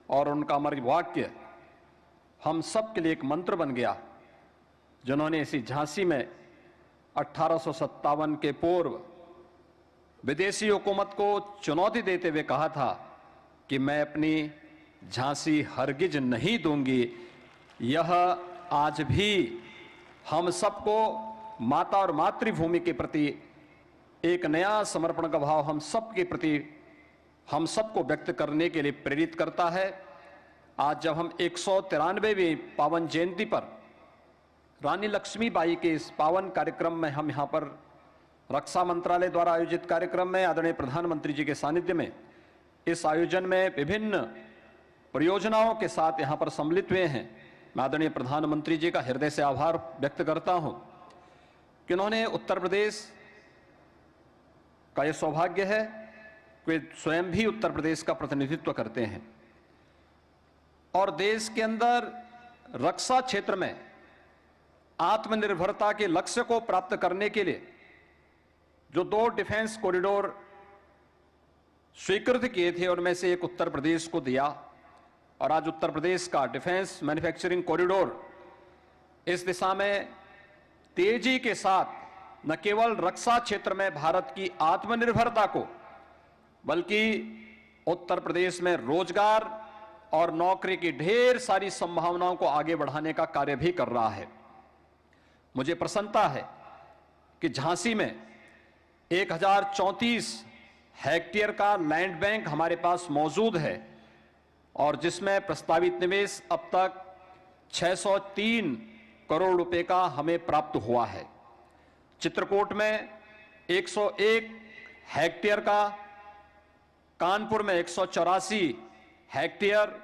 और उनका अमर वाक्य हम सब के लिए एक मंत्र बन गया, जिन्होंने इसी झांसी में 1857 के पूर्व विदेशी हुकूमत को चुनौती देते हुए कहा था कि मैं अपनी झांसी हरगिज नहीं दूंगी। यह आज भी हम सबको माता और मातृभूमि के प्रति एक नया समर्पण का भाव हम सबके प्रति हम सबको व्यक्त करने के लिए प्रेरित करता है। आज जब हम 193वीं पावन जयंती पर रानी लक्ष्मीबाई के इस पावन कार्यक्रम में हम यहाँ पर रक्षा मंत्रालय द्वारा आयोजित कार्यक्रम में आदरणीय प्रधानमंत्री जी के सानिध्य में इस आयोजन में विभिन्न परियोजनाओं के साथ यहां पर सम्मिलित हुए हैं। मैं आदरणीय प्रधानमंत्री जी का हृदय से आभार व्यक्त करता हूं कि उन्होंने उत्तर प्रदेश का यह सौभाग्य है कि वे स्वयं भी उत्तर प्रदेश का प्रतिनिधित्व करते हैं और देश के अंदर रक्षा क्षेत्र में आत्मनिर्भरता के लक्ष्य को प्राप्त करने के लिए जो 2 डिफेंस कॉरिडोर स्वीकृत किए थे उनमें से एक उत्तर प्रदेश को दिया और आज उत्तर प्रदेश का डिफेंस मैन्युफैक्चरिंग कॉरिडोर इस दिशा में तेजी के साथ न केवल रक्षा क्षेत्र में भारत की आत्मनिर्भरता को बल्कि उत्तर प्रदेश में रोजगार और नौकरी की ढेर सारी संभावनाओं को आगे बढ़ाने का कार्य भी कर रहा है। मुझे प्रसन्नता है कि झांसी में 1034 हेक्टेयर का लैंड बैंक हमारे पास मौजूद है और जिसमें प्रस्तावित निवेश अब तक 603 करोड़ रुपए का हमें प्राप्त हुआ है। चित्रकूट में 101 हेक्टेयर का, कानपुर में 184 हेक्टेयर,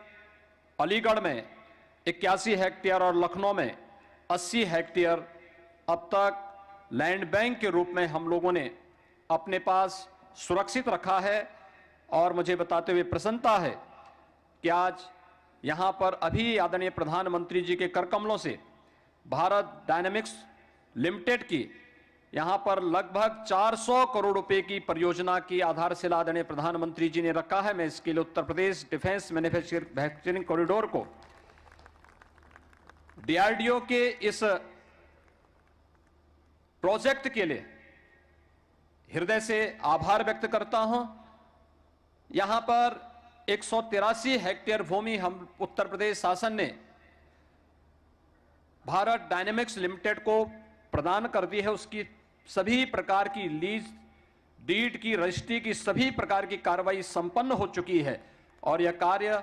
अलीगढ़ में 81 हेक्टेयर और लखनऊ में 80 हेक्टेयर अब तक लैंड बैंक के रूप में हम लोगों ने अपने पास सुरक्षित रखा है। और मुझे बताते हुए प्रसन्नता है कि आज यहां पर अभी आदरणीय प्रधानमंत्री जी के कर कमलों से भारत डायनेमिक्स लिमिटेड की यहां पर लगभग 400 करोड़ रुपए की परियोजना की आधारशिला आदरणीय प्रधानमंत्री जी ने रखा है। मैं इसके लिए Uttar Pradesh defence manufacturing corridor को डीआरडीओ के इस प्रोजेक्ट के लिए हृदय से आभार व्यक्त करता हूं। यहां पर 183 हेक्टेयर भूमि हम उत्तर प्रदेश शासन ने भारत डायनेमिक्स लिमिटेड को प्रदान कर दी है। उसकी सभी प्रकार की लीज डीड की रजिस्ट्री की सभी प्रकार की कार्रवाई संपन्न हो चुकी है और यह कार्य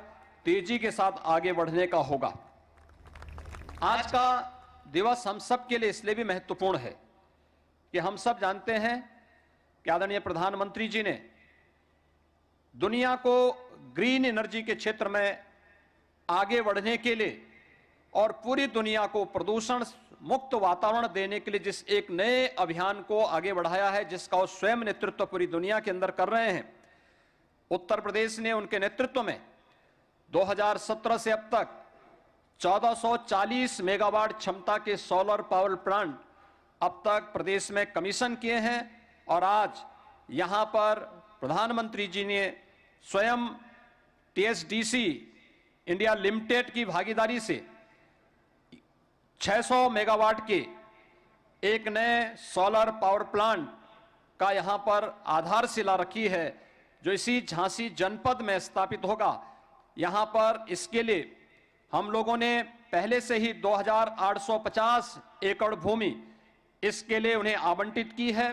तेजी के साथ आगे बढ़ने का होगा। आज का दिवस हम सब के लिए इसलिए भी महत्वपूर्ण है कि हम सब जानते हैं कि आदरणीय प्रधानमंत्री जी ने दुनिया को ग्रीन एनर्जी के क्षेत्र में आगे बढ़ने के लिए और पूरी दुनिया को प्रदूषण मुक्त वातावरण देने के लिए जिस एक नए अभियान को आगे बढ़ाया है, जिसका वो स्वयं नेतृत्व पूरी दुनिया के अंदर कर रहे हैं, उत्तर प्रदेश ने उनके नेतृत्व में 2017 से अब तक 1440 मेगावाट क्षमता के सोलर पावर प्लांट अब तक प्रदेश में कमीशन किए हैं। और आज यहां पर प्रधानमंत्री जी ने स्वयं टीएसडीसी इंडिया लिमिटेड की भागीदारी से 600 मेगावाट के एक नए सोलर पावर प्लांट का यहां पर आधारशिला रखी है, जो इसी झांसी जनपद में स्थापित होगा। यहां पर इसके लिए हम लोगों ने पहले से ही 2850 एकड़ भूमि इसके लिए उन्हें आवंटित की है।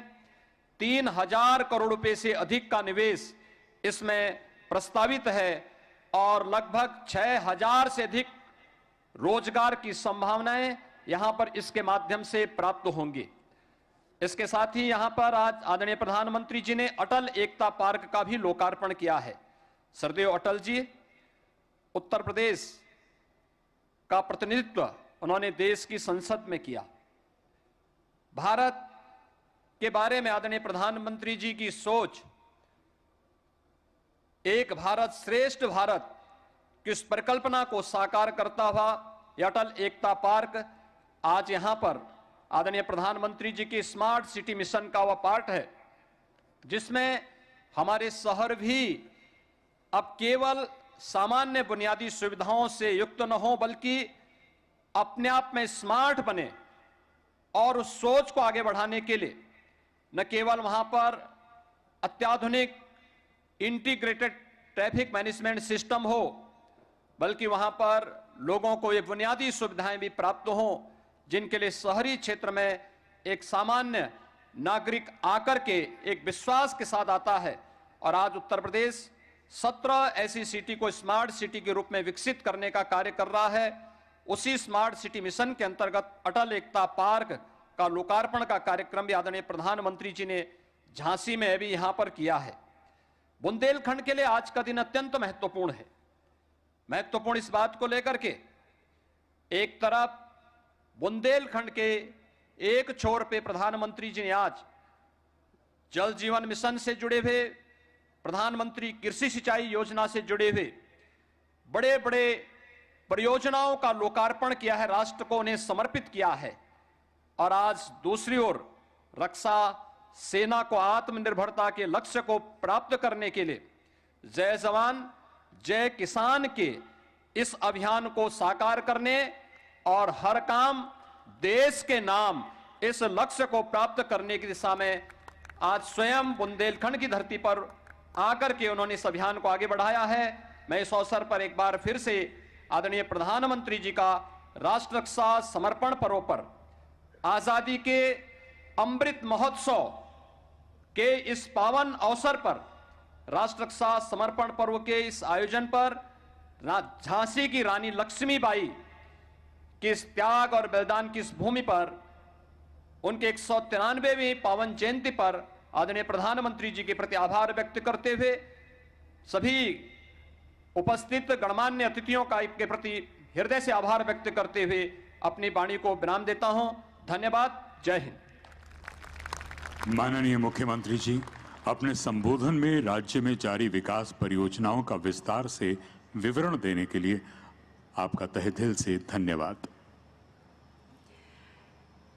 3000 करोड़ रुपए से अधिक का निवेश इसमें प्रस्तावित है और लगभग 6000 से अधिक रोजगार की संभावनाएं यहां पर इसके माध्यम से प्राप्त होंगी। इसके साथ ही यहां पर आज आदरणीय प्रधानमंत्री जी ने अटल एकता पार्क का भी लोकार्पण किया है। सरदेव अटल जी उत्तर प्रदेश का प्रतिनिधित्व उन्होंने देश की संसद में किया। भारत के बारे में आदरणीय प्रधानमंत्री जी की सोच एक भारत श्रेष्ठ भारत की इस परिकल्पना को साकार करता हुआ यह अटल एकता पार्क आज यहां पर आदरणीय प्रधानमंत्री जी की स्मार्ट सिटी मिशन का वह पार्ट है, जिसमें हमारे शहर भी अब केवल सामान्य बुनियादी सुविधाओं से युक्त न हो, बल्कि अपने आप में स्मार्ट बने और उस सोच को आगे बढ़ाने के लिए न केवल वहां पर अत्याधुनिक इंटीग्रेटेड ट्रैफिक मैनेजमेंट सिस्टम हो, बल्कि वहां पर लोगों को ये बुनियादी सुविधाएं भी प्राप्त हों, जिनके लिए शहरी क्षेत्र में एक सामान्य नागरिक आकर के एक विश्वास के साथ आता है। और आज उत्तर प्रदेश 17 ऐसी सिटी को स्मार्ट सिटी के रूप में विकसित करने का कार्य कर रहा है। उसी स्मार्ट सिटी मिशन के अंतर्गत अटल एकता पार्क का लोकार्पण का कार्यक्रम भी आदरणीय प्रधानमंत्री जी ने झांसी में भी यहां पर किया है। बुंदेलखंड के लिए आज का दिन अत्यंत महत्वपूर्ण है। महत्वपूर्ण इस बात को लेकर के एक तरफ बुंदेलखंड के एक छोर पे प्रधानमंत्री जी ने आज जल जीवन मिशन से जुड़े हुए, प्रधानमंत्री कृषि सिंचाई योजना से जुड़े हुए बड़े बड़े परियोजनाओं का लोकार्पण किया है, राष्ट्र को उन्हें समर्पित किया है। और आज दूसरी ओर रक्षा सेना को आत्मनिर्भरता के लक्ष्य को प्राप्त करने के लिए जय जवान जय किसान के इस अभियान को साकार करने और हर काम देश के नाम इस लक्ष्य को प्राप्त करने की दिशा में आज स्वयं बुंदेलखंड की धरती पर आकर के उन्होंने इस अभियान को आगे बढ़ाया है। मैं इस अवसर पर एक बार फिर से आदरणीय प्रधानमंत्री जी का राष्ट्र रक्षा समर्पण पर्व पर आजादी के अमृत महोत्सव के इस पावन अवसर पर राष्ट्र रक्षा समर्पण पर्व के इस आयोजन पर झांसी की रानी लक्ष्मीबाई के इस त्याग और बलिदान की इस भूमि पर उनके 193वीं पावन जयंती पर आदरणीय प्रधानमंत्री जी के प्रति आभार व्यक्त करते हुए सभी उपस्थित गणमान्य अतिथियों का के प्रति हृदय से आभार व्यक्त करते हुए अपनी वाणी को विराम देता हूं। धन्यवाद। जय हिंद। माननीय मुख्यमंत्री जी, अपने संबोधन में राज्य में जारी विकास परियोजनाओं का विस्तार से विवरण देने के लिए आपका तहे दिल से धन्यवाद।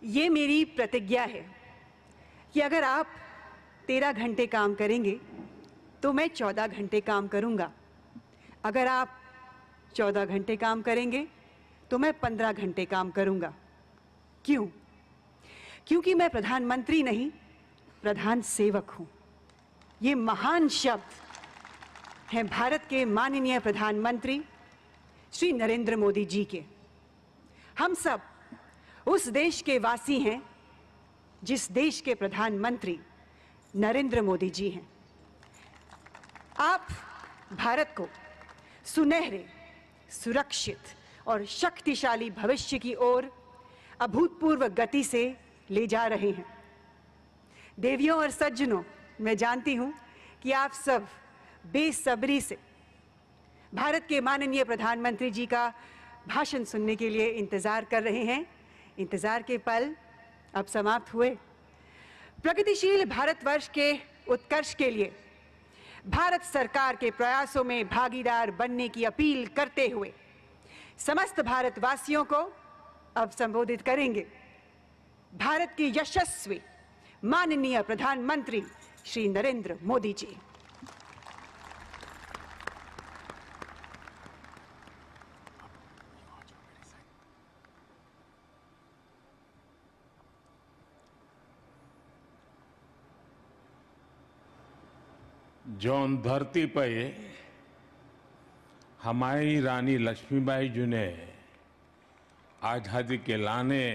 ये मेरी प्रतिज्ञा है कि अगर आप 13 घंटे काम करेंगे तो मैं 14 घंटे काम करूंगा। अगर आप 14 घंटे काम करेंगे तो मैं 15 घंटे काम करूंगा। क्यों? क्योंकि मैं प्रधानमंत्री नहीं, प्रधान सेवक हूं। ये महान शब्द हैं भारत के माननीय प्रधानमंत्री श्री नरेंद्र मोदी जी के। हम सब उस देश के वासी हैं जिस देश के प्रधानमंत्री नरेंद्र मोदी जी हैं। आप भारत को सुनहरे, सुरक्षित और शक्तिशाली भविष्य की ओर अभूतपूर्व गति से ले जा रहे हैं। देवियों और सज्जनों, मैं जानती हूं कि आप सब बेसब्री से भारत के माननीय प्रधानमंत्री जी का भाषण सुनने के लिए इंतजार कर रहे हैं। इंतजार के पल अब समाप्त हुए। प्रगतिशील भारतवर्ष के उत्कर्ष के लिए भारत सरकार के प्रयासों में भागीदार बनने की अपील करते हुए समस्त भारतवासियों को अब संबोधित करेंगे भारत के यशस्वी माननीय प्रधानमंत्री श्री नरेंद्र मोदी जी। जौन धरती पे हमारी रानी लक्ष्मीबाई जी ने आजादी के लाने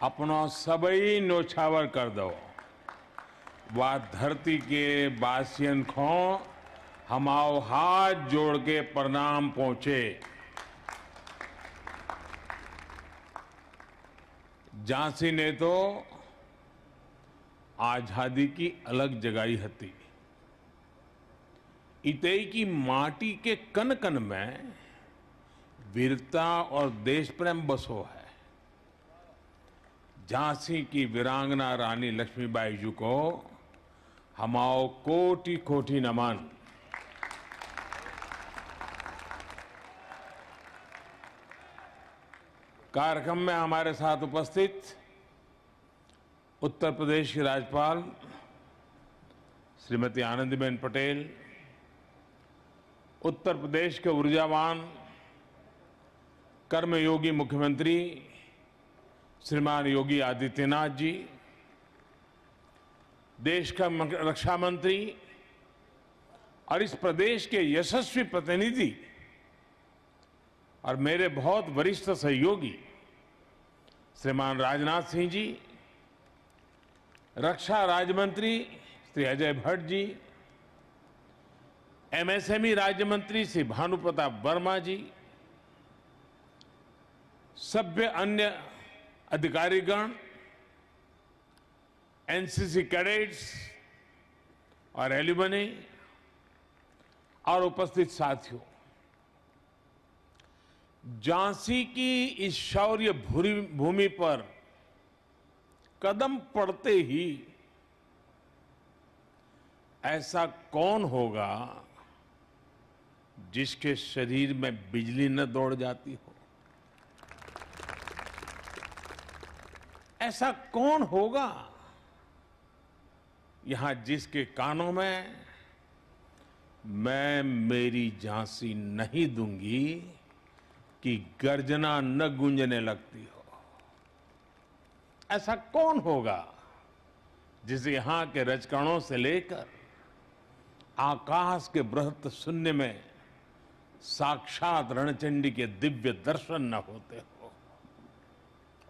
अपना सबई नौछावर कर दो, वह धरती के बासियन को हमाओ हाथ जोड़ के प्रणाम पहुंचे। झांसी ने तो आजादी की अलग जगाई हती। इतई की माटी के कन कन में वीरता और देश प्रेम बसो है। झांसी की वीरांगना रानी लक्ष्मीबाई जी को हमाओ कोटि कोटि नमन। कार्यक्रम में हमारे साथ उपस्थित उत्तर प्रदेश की राज्यपाल श्रीमती आनंदीबेन पटेल, उत्तर प्रदेश के ऊर्जावान कर्मयोगी मुख्यमंत्री श्रीमान योगी आदित्यनाथ जी, देश का रक्षा मंत्री और इस प्रदेश के यशस्वी प्रतिनिधि और मेरे बहुत वरिष्ठ सहयोगी श्रीमान राजनाथ सिंह जी, रक्षा राज्य मंत्री श्री अजय भट्ट जी, एमएसएमई राज्य मंत्री श्री भानु प्रताप वर्मा जी, सभ्य अन्य अधिकारीगण, एनसीसी कैडेट्स और एल्यूमनी और उपस्थित साथियों, झांसी की इस शौर्य भूमि पर कदम पड़ते ही ऐसा कौन होगा जिसके शरीर में बिजली न दौड़ जाती हो? ऐसा कौन होगा यहां जिसके कानों में मैं मेरी झांसी नहीं दूंगी कि गर्जना न गूंजने लगती हो? ऐसा कौन होगा जिसे यहां के रजकणों से लेकर आकाश के बृहत शून्य में साक्षात रणचंडी के दिव्य दर्शन न होते हो?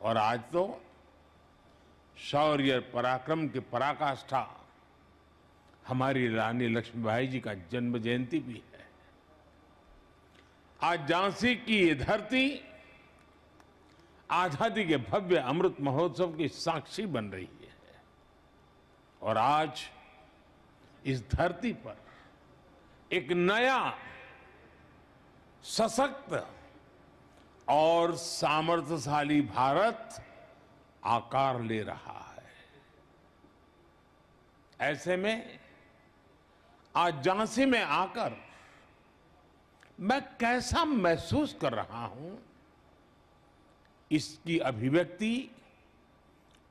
और आज तो शौर्य पराक्रम की पराकाष्ठा हमारी रानी लक्ष्मीबाई जी का जन्म जयंती भी है। आज झांसी की ये धरती आजादी के भव्य अमृत महोत्सव की साक्षी बन रही है और आज इस धरती पर एक नया सशक्त और सामर्थ्यशाली भारत आकार ले रहा है। ऐसे में आज झांसी में आकर मैं कैसा महसूस कर रहा हूं, इसकी अभिव्यक्ति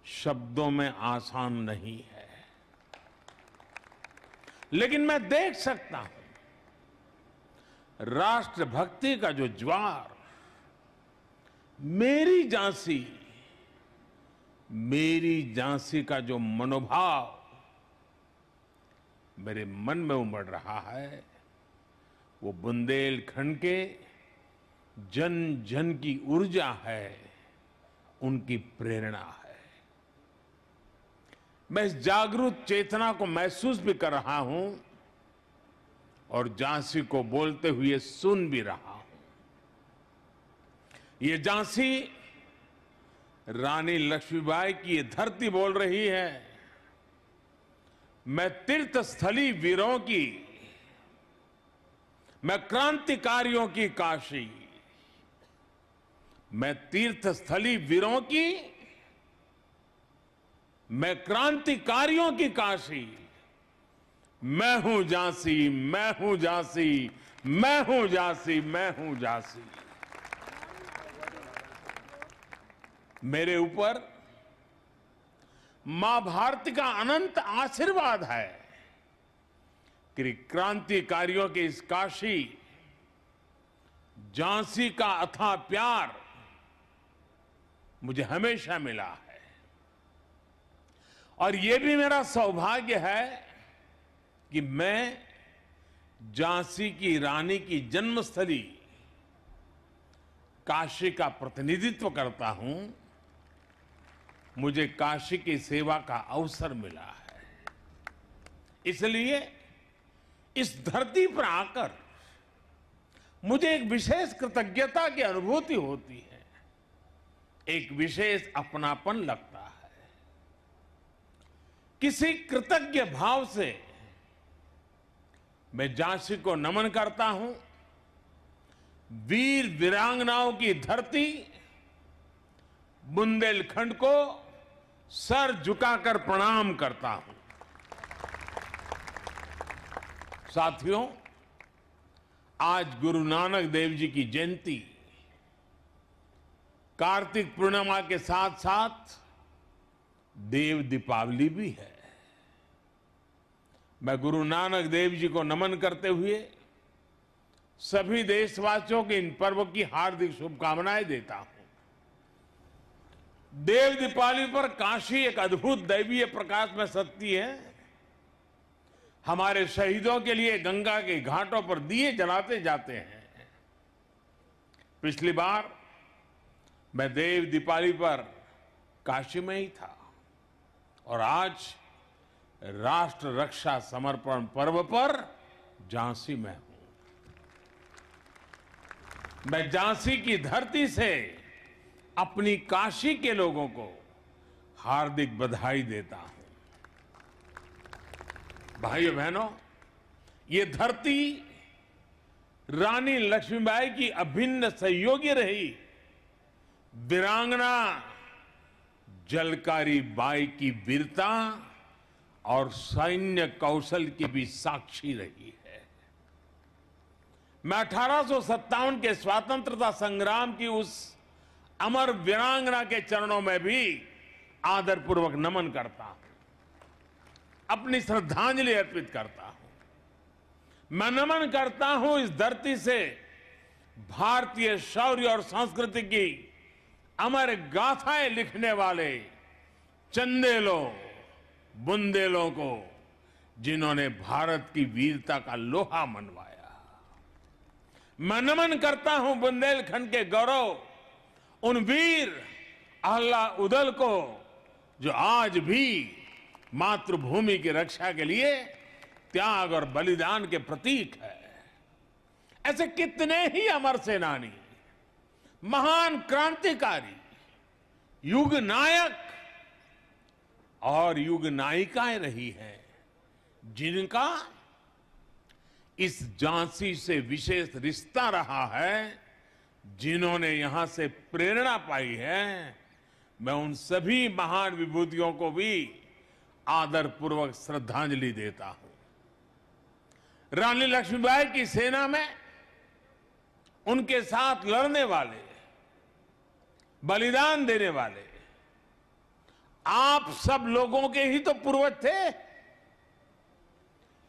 शब्दों में आसान नहीं है, लेकिन मैं देख सकता हूं राष्ट्रभक्ति का जो ज्वार मेरी झांसी का जो मनोभाव मेरे मन में उमड़ रहा है, वो बुंदेलखंड के जन जन की ऊर्जा है, उनकी प्रेरणा है। मैं इस जागरूक चेतना को महसूस भी कर रहा हूं और झांसी को बोलते हुए सुन भी रहा हूं। ये झांसी रानी लक्ष्मीबाई की ये धरती बोल रही है, मैं तीर्थस्थली वीरों की, मैं क्रांतिकारियों की काशी, मैं तीर्थस्थली वीरों की, मैं क्रांतिकारियों की काशी, मैं हूं झांसी, मैं हूं झांसी, मैं हूं झांसी, मैं हूं झांसी। मेरे ऊपर मां भारती का अनंत आशीर्वाद है कि क्रांतिकारियों के इस काशी झांसी का अथाह प्यार मुझे हमेशा मिला है। और यह भी मेरा सौभाग्य है कि मैं झांसी की रानी की जन्मस्थली काशी का प्रतिनिधित्व करता हूं। मुझे काशी की सेवा का अवसर मिला है, इसलिए इस धरती पर आकर मुझे एक विशेष कृतज्ञता की अनुभूति होती है, एक विशेष अपनापन लगता है। किसी कृतज्ञ भाव से मैं झांसी को नमन करता हूं। वीर वीरांगनाओं की धरती बुंदेलखंड को सर झुकाकर प्रणाम करता हूं। साथियों, आज गुरु नानक देव जी की जयंती कार्तिक पूर्णिमा के साथ साथ देव दीपावली भी है। मैं गुरु नानक देव जी को नमन करते हुए सभी देशवासियों के इन पर्व की हार्दिक शुभकामनाएं देता हूं। देव दीपावली पर काशी एक अद्भुत दैवीय प्रकाश में सजती है। हमारे शहीदों के लिए गंगा के घाटों पर दिए जलाते जाते हैं। पिछली बार मैं देव दीपावली पर काशी में ही था और आज राष्ट्र रक्षा समर्पण पर्व पर झांसी में हूं। मैं झांसी की धरती से अपनी काशी के लोगों को हार्दिक बधाई देता हूं। भाइयों बहनों, ये धरती रानी लक्ष्मीबाई की अभिन्न सहयोगी रही। वीरांगना जलकारी बाई की वीरता और सैन्य कौशल की भी साक्षी रही है। मैं 1857 के स्वतंत्रता संग्राम की उस अमर वीरांगना के चरणों में भी आदरपूर्वक नमन करता हूं, अपनी श्रद्धांजलि अर्पित करता हूं। मैं नमन करता हूं इस धरती से भारतीय शौर्य और संस्कृति की अमर गाथाएं लिखने वाले चंदेलों, बुंदेलों को, जिन्होंने भारत की वीरता का लोहा मनवाया। मैं नमन करता हूं बुंदेलखंड के गौरव उन वीर अहला उदल को, जो आज भी मातृभूमि की रक्षा के लिए त्याग और बलिदान के प्रतीक है। ऐसे कितने ही अमर सेनानी, महान क्रांतिकारी, युग नायक और युग नायिकाएं रही हैं, जिनका इस झांसी से विशेष रिश्ता रहा है, जिन्होंने यहां से प्रेरणा पाई है। मैं उन सभी महान विभूतियों को भी आदरपूर्वक श्रद्धांजलि देता हूं। रानी लक्ष्मीबाई की सेना में उनके साथ लड़ने वाले, बलिदान देने वाले आप सब लोगों के ही तो पूर्वज थे।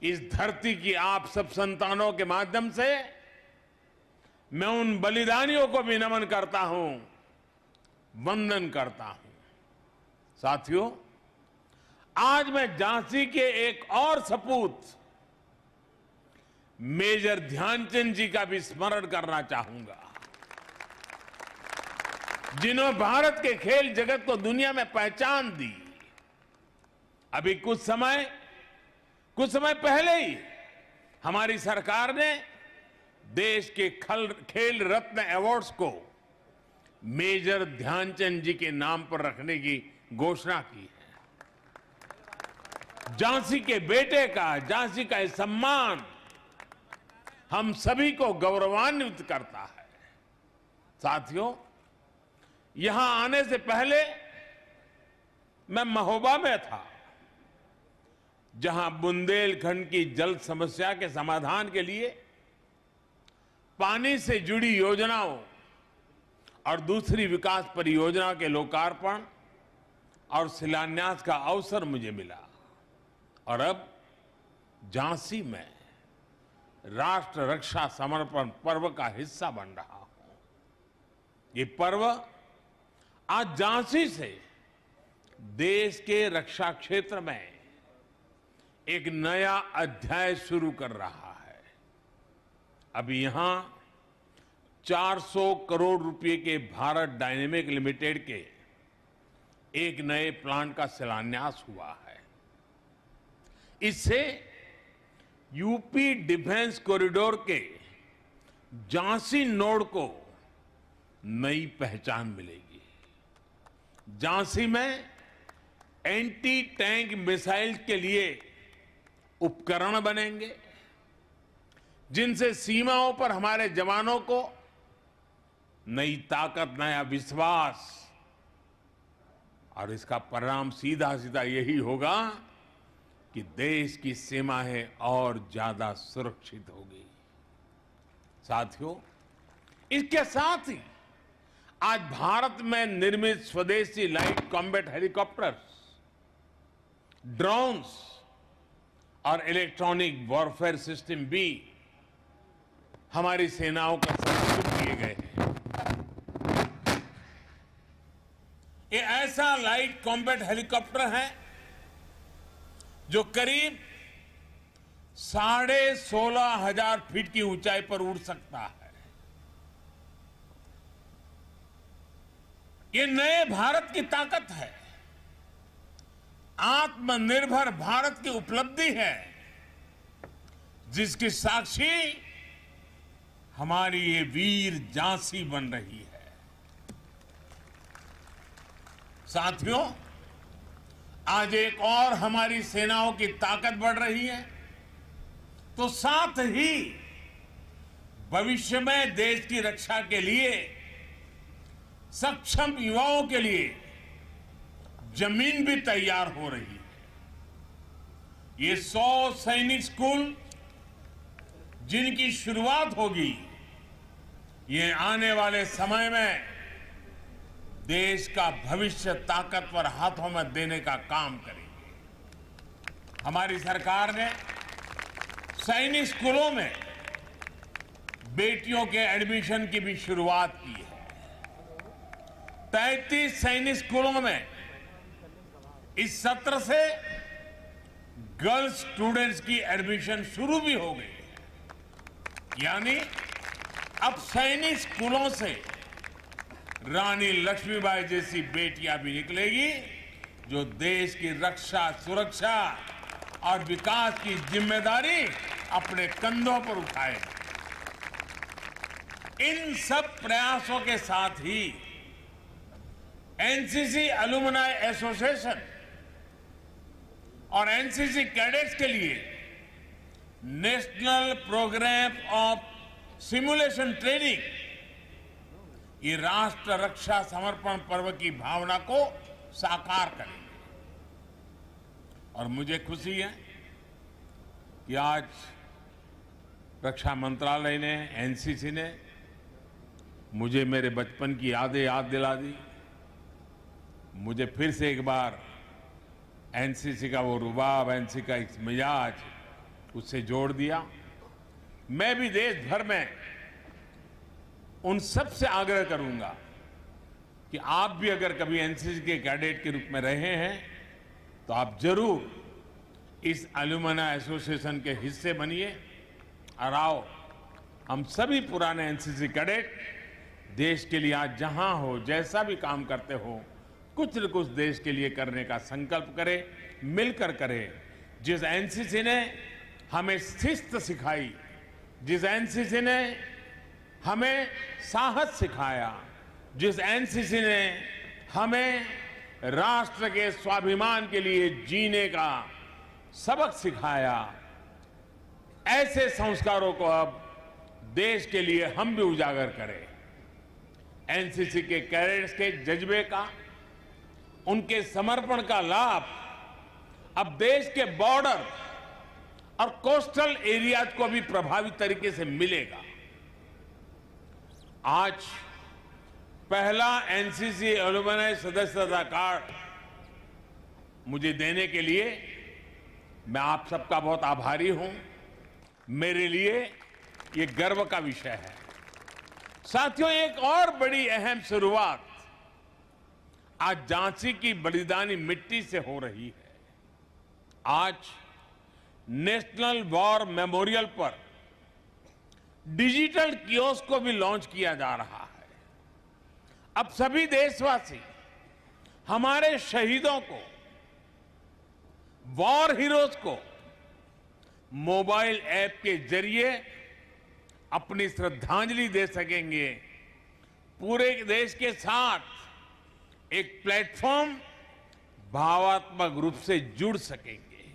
इस धरती की आप सब संतानों के माध्यम से मैं उन बलिदानियों को भी नमन करता हूं, वंदन करता हूं। साथियों, आज मैं झांसी के एक और सपूत मेजर ध्यानचंद जी का भी स्मरण करना चाहूंगा, जिन्होंने भारत के खेल जगत को दुनिया में पहचान दी। अभी कुछ समय पहले ही हमारी सरकार ने देश के खेल रत्न अवार्ड्स को मेजर ध्यानचंद जी के नाम पर रखने की घोषणा की है। झांसी के बेटे का, झांसी का यह सम्मान हम सभी को गौरवान्वित करता है। साथियों, यहां आने से पहले मैं महोबा में था, जहां बुंदेलखंड की जल समस्या के समाधान के लिए पानी से जुड़ी योजनाओं और दूसरी विकास परियोजना के लोकार्पण और शिलान्यास का अवसर मुझे मिला। और अब झांसी में राष्ट्र रक्षा समर्पण पर्व का हिस्सा बन रहा हूं। ये पर्व आज झांसी से देश के रक्षा क्षेत्र में एक नया अध्याय शुरू कर रहा है। अभी यहां 400 करोड़ रुपए के भारत डायनेमिक लिमिटेड के एक नए प्लांट का शिलान्यास हुआ है। इससे यूपी डिफेंस कॉरिडोर के झांसी नोड को नई पहचान मिलेगी। झांसी में एंटी टैंक मिसाइल के लिए उपकरण बनेंगे, जिनसे सीमाओं पर हमारे जवानों को नई ताकत, नया विश्वास, और इसका परिणाम सीधा सीधा यही होगा कि देश की सीमाएं और ज्यादा सुरक्षित होगी। साथियों, इसके साथ ही आज भारत में निर्मित स्वदेशी लाइट कॉम्बैट हेलीकॉप्टर्स, ड्रोन्स और इलेक्ट्रॉनिक वॉरफेयर सिस्टम भी हमारी सेनाओं का समर्पित किए गए हैं। ये ऐसा लाइट कॉम्बैट हेलीकॉप्टर है जो करीब 16,500 फीट की ऊंचाई पर उड़ सकता है। ये नए भारत की ताकत है, आत्मनिर्भर भारत की उपलब्धि है, जिसकी साक्षी हमारी ये वीर झांसी बन रही है। साथियों, आज एक और हमारी सेनाओं की ताकत बढ़ रही है, तो साथ ही भविष्य में देश की रक्षा के लिए सक्षम युवाओं के लिए जमीन भी तैयार हो रही है। ये 100 सैनिक स्कूल जिनकी शुरुआत होगी, ये आने वाले समय में देश का भविष्य ताकतवर हाथों में देने का काम करेंगे। हमारी सरकार ने सैनिक स्कूलों में बेटियों के एडमिशन की भी शुरुआत की है। 33 सैनिक स्कूलों में इस सत्र से गर्ल्स स्टूडेंट्स की एडमिशन शुरू भी हो गई। यानी अब सैनिक स्कूलों से रानी लक्ष्मीबाई जैसी बेटियां भी निकलेगी, जो देश की रक्षा, सुरक्षा और विकास की जिम्मेदारी अपने कंधों पर उठाए। इन सब प्रयासों के साथ ही एनसीसी एलुमनाई एसोसिएशन और एनसीसी कैडेट्स के लिए national programme of simulation training ये राष्ट्र रक्षा समर्पण पर्व की भावना को साकार करेंगे। और मुझे खुशी है कि आज रक्षा मंत्रालय ने, एनसीसी ने मुझे मेरे बचपन की यादें याद दिला दी। मुझे फिर से एक बार एनसीसी का वो रुबाब, एनसीसी का एक मिजाज उससे जोड़ दिया। मैं भी देश भर में उन सब से आग्रह करूंगा कि आप भी अगर कभी एनसीसी के कैडेट के रूप में रहे हैं तो आप जरूर इस एलुमनाई एसोसिएशन के हिस्से बनिए। और आओ, हम सभी पुराने एनसीसी कैडेट देश के लिए आज जहां हो, जैसा भी काम करते हो, कुछ न कुछ देश के लिए करने का संकल्प करें, मिलकर करें। जिस एनसीसी ने हमें शिस्त सिखाई, जिस एनसीसी ने हमें साहस सिखाया, जिस एनसीसी ने हमें राष्ट्र के स्वाभिमान के लिए जीने का सबक सिखाया, ऐसे संस्कारों को अब देश के लिए हम भी उजागर करें। एनसीसी के कैडेट्स के जज्बे का, उनके समर्पण का लाभ अब देश के बॉर्डर और कोस्टल एरियाज को भी प्रभावी तरीके से मिलेगा। आज पहला एनसीसी एलुमनाई सदस्यता कार्ड मुझे देने के लिए मैं आप सबका बहुत आभारी हूं। मेरे लिए ये गर्व का विषय है। साथियों, एक और बड़ी अहम शुरुआत आज झांसी की बलिदानी मिट्टी से हो रही है। आज नेशनल वॉर मेमोरियल पर डिजिटल कियोस्क को भी लॉन्च किया जा रहा है। अब सभी देशवासी हमारे शहीदों को, वॉर हीरोज को मोबाइल ऐप के जरिए अपनी श्रद्धांजलि दे सकेंगे। पूरे देश के साथ एक प्लेटफॉर्म भावात्मक रूप से जुड़ सकेंगे।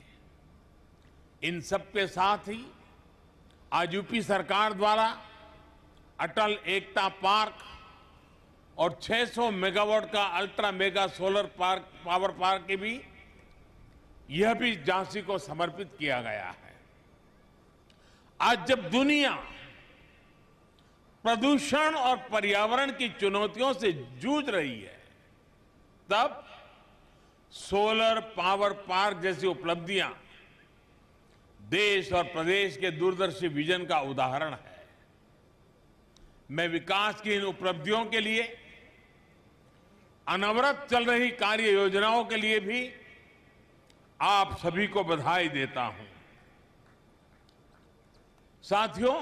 इन सब के साथ ही आज यूपी सरकार द्वारा अटल एकता पार्क और 600 मेगावाट का ultra mega solar park, power park की भी, यह भी झांसी को समर्पित किया गया है। आज जब दुनिया प्रदूषण और पर्यावरण की चुनौतियों से जूझ रही है, तब सोलर पावर पार्क जैसी उपलब्धियां देश और प्रदेश के दूरदर्शी विजन का उदाहरण है। मैं विकास की इन उपलब्धियों के लिए, अनवरत चल रही कार्य योजनाओं के लिए भी आप सभी को बधाई देता हूं। साथियों,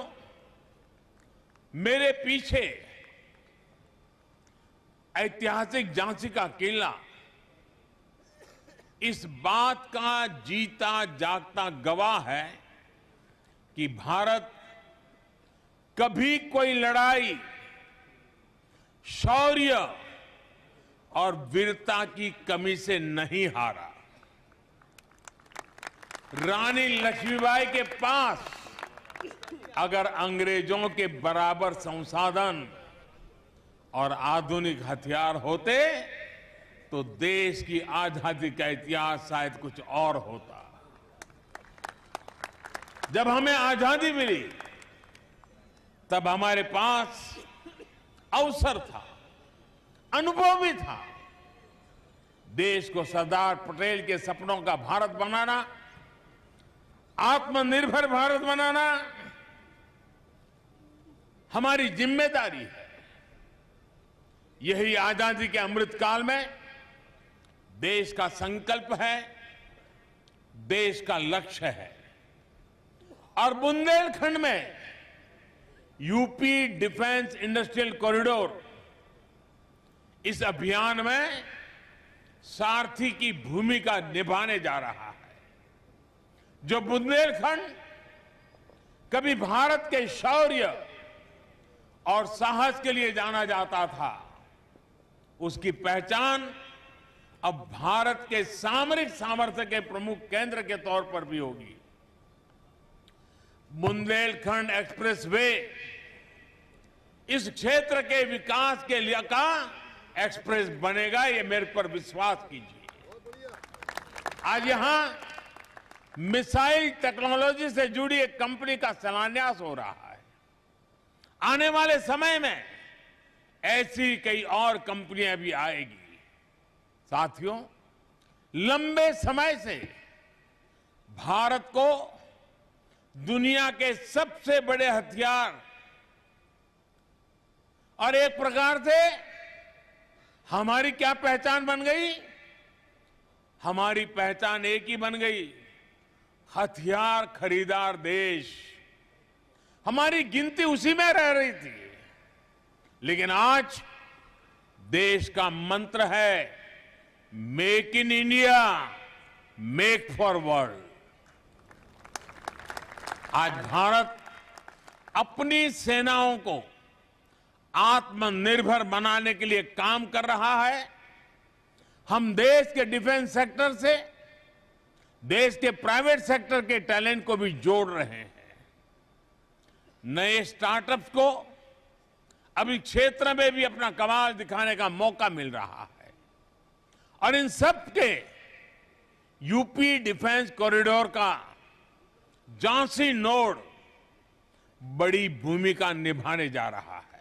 मेरे पीछे ऐतिहासिक झांसी का किला इस बात का जीता जागता गवाह है कि भारत कभी कोई लड़ाई, शौर्य और वीरता की कमी से नहीं हारा। रानी लक्ष्मीबाई के पास अगर अंग्रेजों के बराबर संसाधन और आधुनिक हथियार होते तो देश की आजादी का इतिहास शायद कुछ और होता। जब हमें आजादी मिली तब हमारे पास अवसर था, अनुभव भी था। देश को सरदार पटेल के सपनों का भारत बनाना, आत्मनिर्भर भारत बनाना हमारी जिम्मेदारी है। यही आजादी के अमृतकाल में देश का संकल्प है, देश का लक्ष्य है। और बुंदेलखंड में यूपी डिफेंस इंडस्ट्रियल कॉरिडोर इस अभियान में सारथी की भूमिका निभाने जा रहा है। जो बुंदेलखंड कभी भारत के शौर्य और साहस के लिए जाना जाता था, उसकी पहचान अब भारत के सामरिक सामर्थ्य के प्रमुख केंद्र के तौर पर भी होगी। बुंदेलखंड एक्सप्रेसवे इस क्षेत्र के विकास के लिए का एक्सप्रेस बनेगा, ये मेरे पर विश्वास कीजिए। आज यहां मिसाइल टेक्नोलॉजी से जुड़ी एक कंपनी का शिलान्यास हो रहा है। आने वाले समय में ऐसी कई और कंपनियां भी आएगी। साथियों, लंबे समय से भारत को दुनिया के सबसे बड़े हथियार और एक प्रकार से हमारी क्या पहचान बन गई? हमारी पहचान एक ही बन गई, हथियार खरीदार देश। हमारी गिनती उसी में रह रही थी। लेकिन आज देश का मंत्र है make in India, make for world. आज भारत अपनी सेनाओं को आत्मनिर्भर बनाने के लिए काम कर रहा है। हम देश के डिफेंस सेक्टर से देश के प्राइवेट सेक्टर के टैलेंट को भी जोड़ रहे हैं। नए स्टार्टअप्स को अभी क्षेत्र में भी अपना कमाल दिखाने का मौका मिल रहा है। और इन सब के यूपी डिफेंस कॉरिडोर का झांसी नोड बड़ी भूमिका निभाने जा रहा है।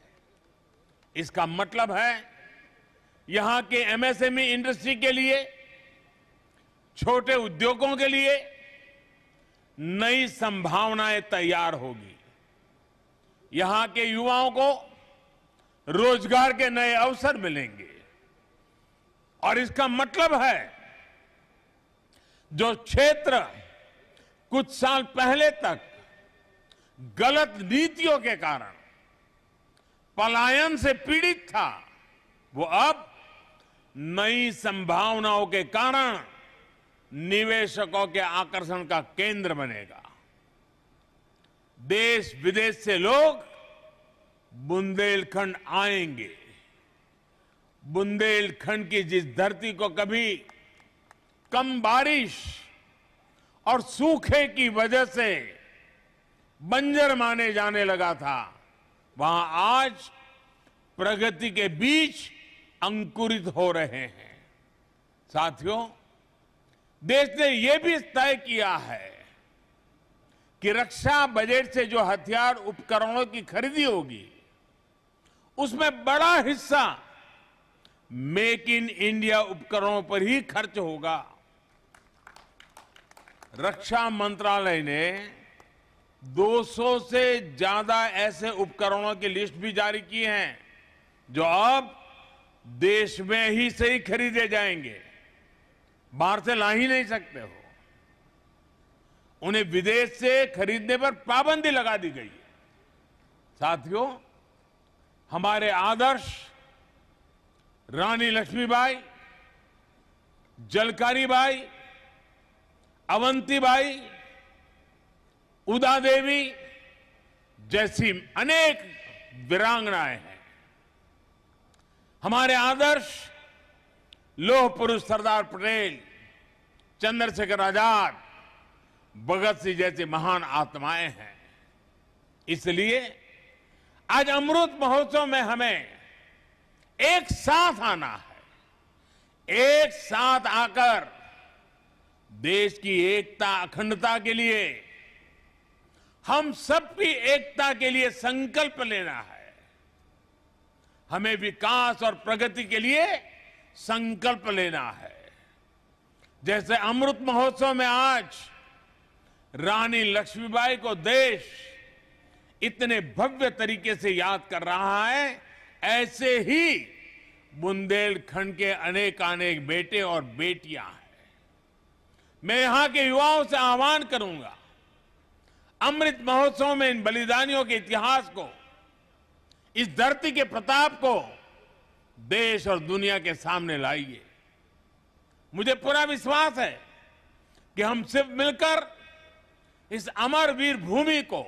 इसका मतलब है यहां के एमएसएमई इंडस्ट्री के लिए, छोटे उद्योगों के लिए नई संभावनाएं तैयार होगी। यहां के युवाओं को रोजगार के नए अवसर मिलेंगे। और इसका मतलब है जो क्षेत्र कुछ साल पहले तक गलत नीतियों के कारण पलायन से पीड़ित था, वो अब नई संभावनाओं के कारण निवेशकों के आकर्षण का केंद्र बनेगा। देश विदेश से लोग बुंदेलखंड आएंगे। बुंदेलखंड की जिस धरती को कभी कम बारिश और सूखे की वजह से बंजर माने जाने लगा था, वहां आज प्रगति के बीज अंकुरित हो रहे हैं। साथियों, देश ने यह भी तय किया है कि रक्षा बजट से जो हथियार उपकरणों की खरीदी होगी, उसमें बड़ा हिस्सा मेक इन इंडिया उपकरणों पर ही खर्च होगा। रक्षा मंत्रालय ने 200 से ज्यादा ऐसे उपकरणों की लिस्ट भी जारी की है जो अब देश में ही से ही खरीदे जाएंगे, बाहर से ला ही नहीं सकते हो। उन्हें विदेश से खरीदने पर पाबंदी लगा दी गई है। साथियों, हमारे आदर्श रानी लक्ष्मीबाई, झलकारी बाई, अवंतीबाई, उदा देवी जैसी अनेक वीरांगनाएं हैं। हमारे आदर्श लौह पुरुष सरदार पटेल, चंद्रशेखर आजाद, भगत सिंह जैसी महान आत्माएं हैं। इसलिए आज अमृत महोत्सव में हमें एक साथ आना है, एक साथ आकर देश की एकता अखंडता के लिए, हम सबकी एकता के लिए संकल्प लेना है। हमें विकास और प्रगति के लिए संकल्प लेना है। जैसे अमृत महोत्सव में आज रानी लक्ष्मीबाई को देश इतने भव्य तरीके से याद कर रहा है, ऐसे ही बुंदेलखंड के अनेक बेटे और बेटियां हैं। मैं यहां के युवाओं से आह्वान करूंगा, अमृत महोत्सव में इन बलिदानियों के इतिहास को, इस धरती के प्रताप को देश और दुनिया के सामने लाइए। मुझे पूरा विश्वास है कि हम सिर्फ मिलकर इस अमर वीर भूमि को,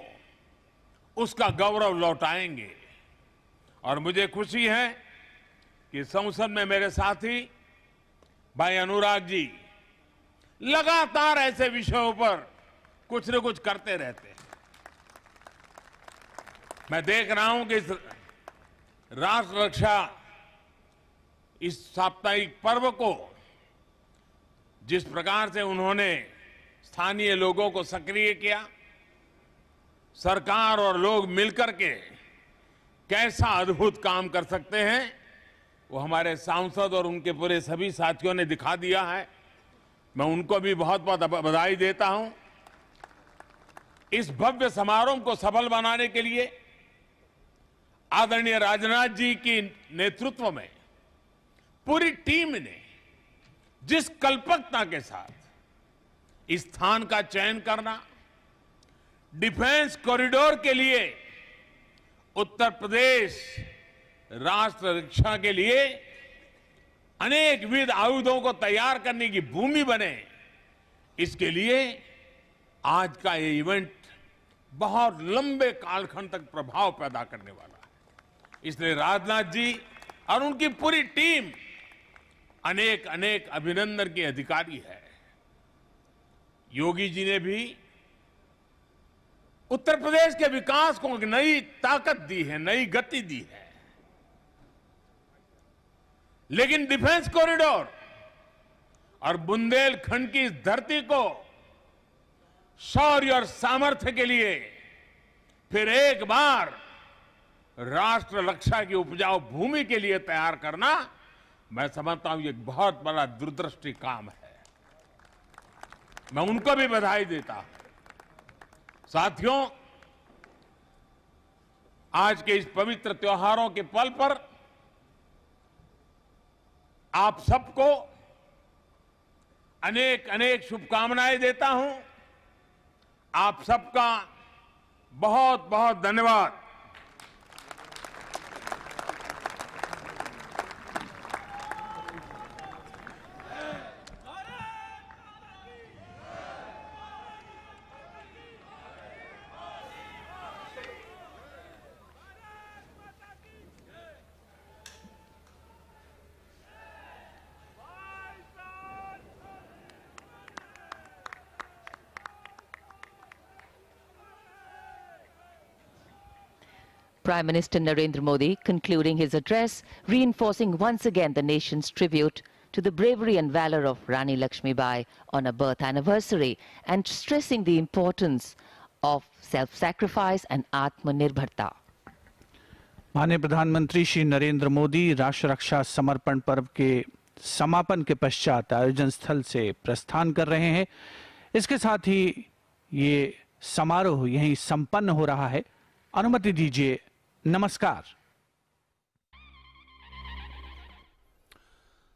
उसका गौरव लौटाएंगे। और मुझे खुशी है कि संसद में मेरे साथी भाई अनुराग जी लगातार ऐसे विषयों पर कुछ न कुछ करते रहते हैं। मैं देख रहा हूं कि इस राष्ट्र रक्षा, इस साप्ताहिक पर्व को जिस प्रकार से उन्होंने स्थानीय लोगों को सक्रिय किया, सरकार और लोग मिलकर के कैसा अद्भुत काम कर सकते हैं, वो हमारे सांसद और उनके पूरे सभी साथियों ने दिखा दिया है। मैं उनको भी बहुत बहुत बधाई देता हूं। इस भव्य समारोह को सफल बनाने के लिए आदरणीय राजनाथ जी की नेतृत्व में पूरी टीम ने जिस कल्पकता के साथ इस स्थान का चयन करना, डिफेंस कॉरिडोर के लिए उत्तर प्रदेश राष्ट्र रक्षा के लिए अनेक विध आयुधों को तैयार करने की भूमि बने, इसके लिए आज का ये इवेंट बहुत लंबे कालखंड तक प्रभाव पैदा करने वाला है। इसलिए राजनाथ जी और उनकी पूरी टीम अनेक अभिनंदन के अधिकारी है। योगी जी ने भी उत्तर प्रदेश के विकास को एक नई ताकत दी है, नई गति दी है। लेकिन डिफेंस कॉरिडोर और बुंदेलखंड की इस धरती को शौर्य और सामर्थ्य के लिए फिर एक बार राष्ट्र रक्षा की उपजाऊ भूमि के लिए तैयार करना, मैं समझता हूं ये बहुत बड़ा दूरदृष्टि काम है। मैं उनको भी बधाई देता हूं। साथियों, आज के इस पवित्र त्योहारों के पल पर आप सबको अनेक शुभकामनाएं देता हूं। आप सबका बहुत बहुत धन्यवाद। Prime Minister Narendra Modi concluding his address, reinforcing once again the nation's tribute to the bravery and valor of Rani Lakshmibai on her birth anniversary and stressing the importance of self-sacrifice and Atmanirbharta. माननीय प्रधानमंत्री श्री नरेंद्र मोदी राष्ट्र रक्षा समर्पण पर्व के समापन के पश्चात आयोजन स्थल से प्रस्थान कर रहे हैं। इसके साथ ही ये समारोह यहीं संपन्न हो रहा है। अनुमति दीजिए। नमस्कार।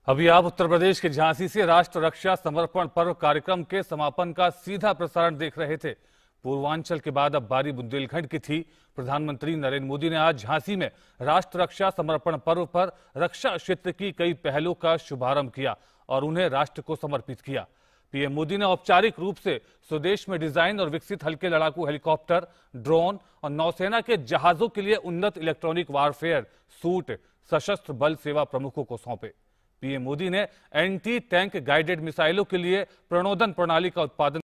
अभी आप उत्तर प्रदेश के झांसी से राष्ट्र रक्षा समर्पण पर्व कार्यक्रम के समापन का सीधा प्रसारण देख रहे थे। पूर्वांचल के बाद अब बारी बुंदेलखंड की थी। प्रधानमंत्री नरेंद्र मोदी ने आज झांसी में राष्ट्र रक्षा समर्पण पर्व पर रक्षा क्षेत्र की कई पहलों का शुभारंभ किया और उन्हें राष्ट्र को समर्पित किया। पीएम मोदी ने औपचारिक रूप से स्वदेश में डिजाइन और विकसित हल्के लड़ाकू हेलीकॉप्टर, ड्रोन और नौसेना के जहाजों के लिए उन्नत इलेक्ट्रॉनिक वारफेयर सूट सशस्त्र बल सेवा प्रमुखों को सौंपे। पीएम मोदी ने एंटी टैंक गाइडेड मिसाइलों के लिए प्रणोदन प्रणाली का उत्पादन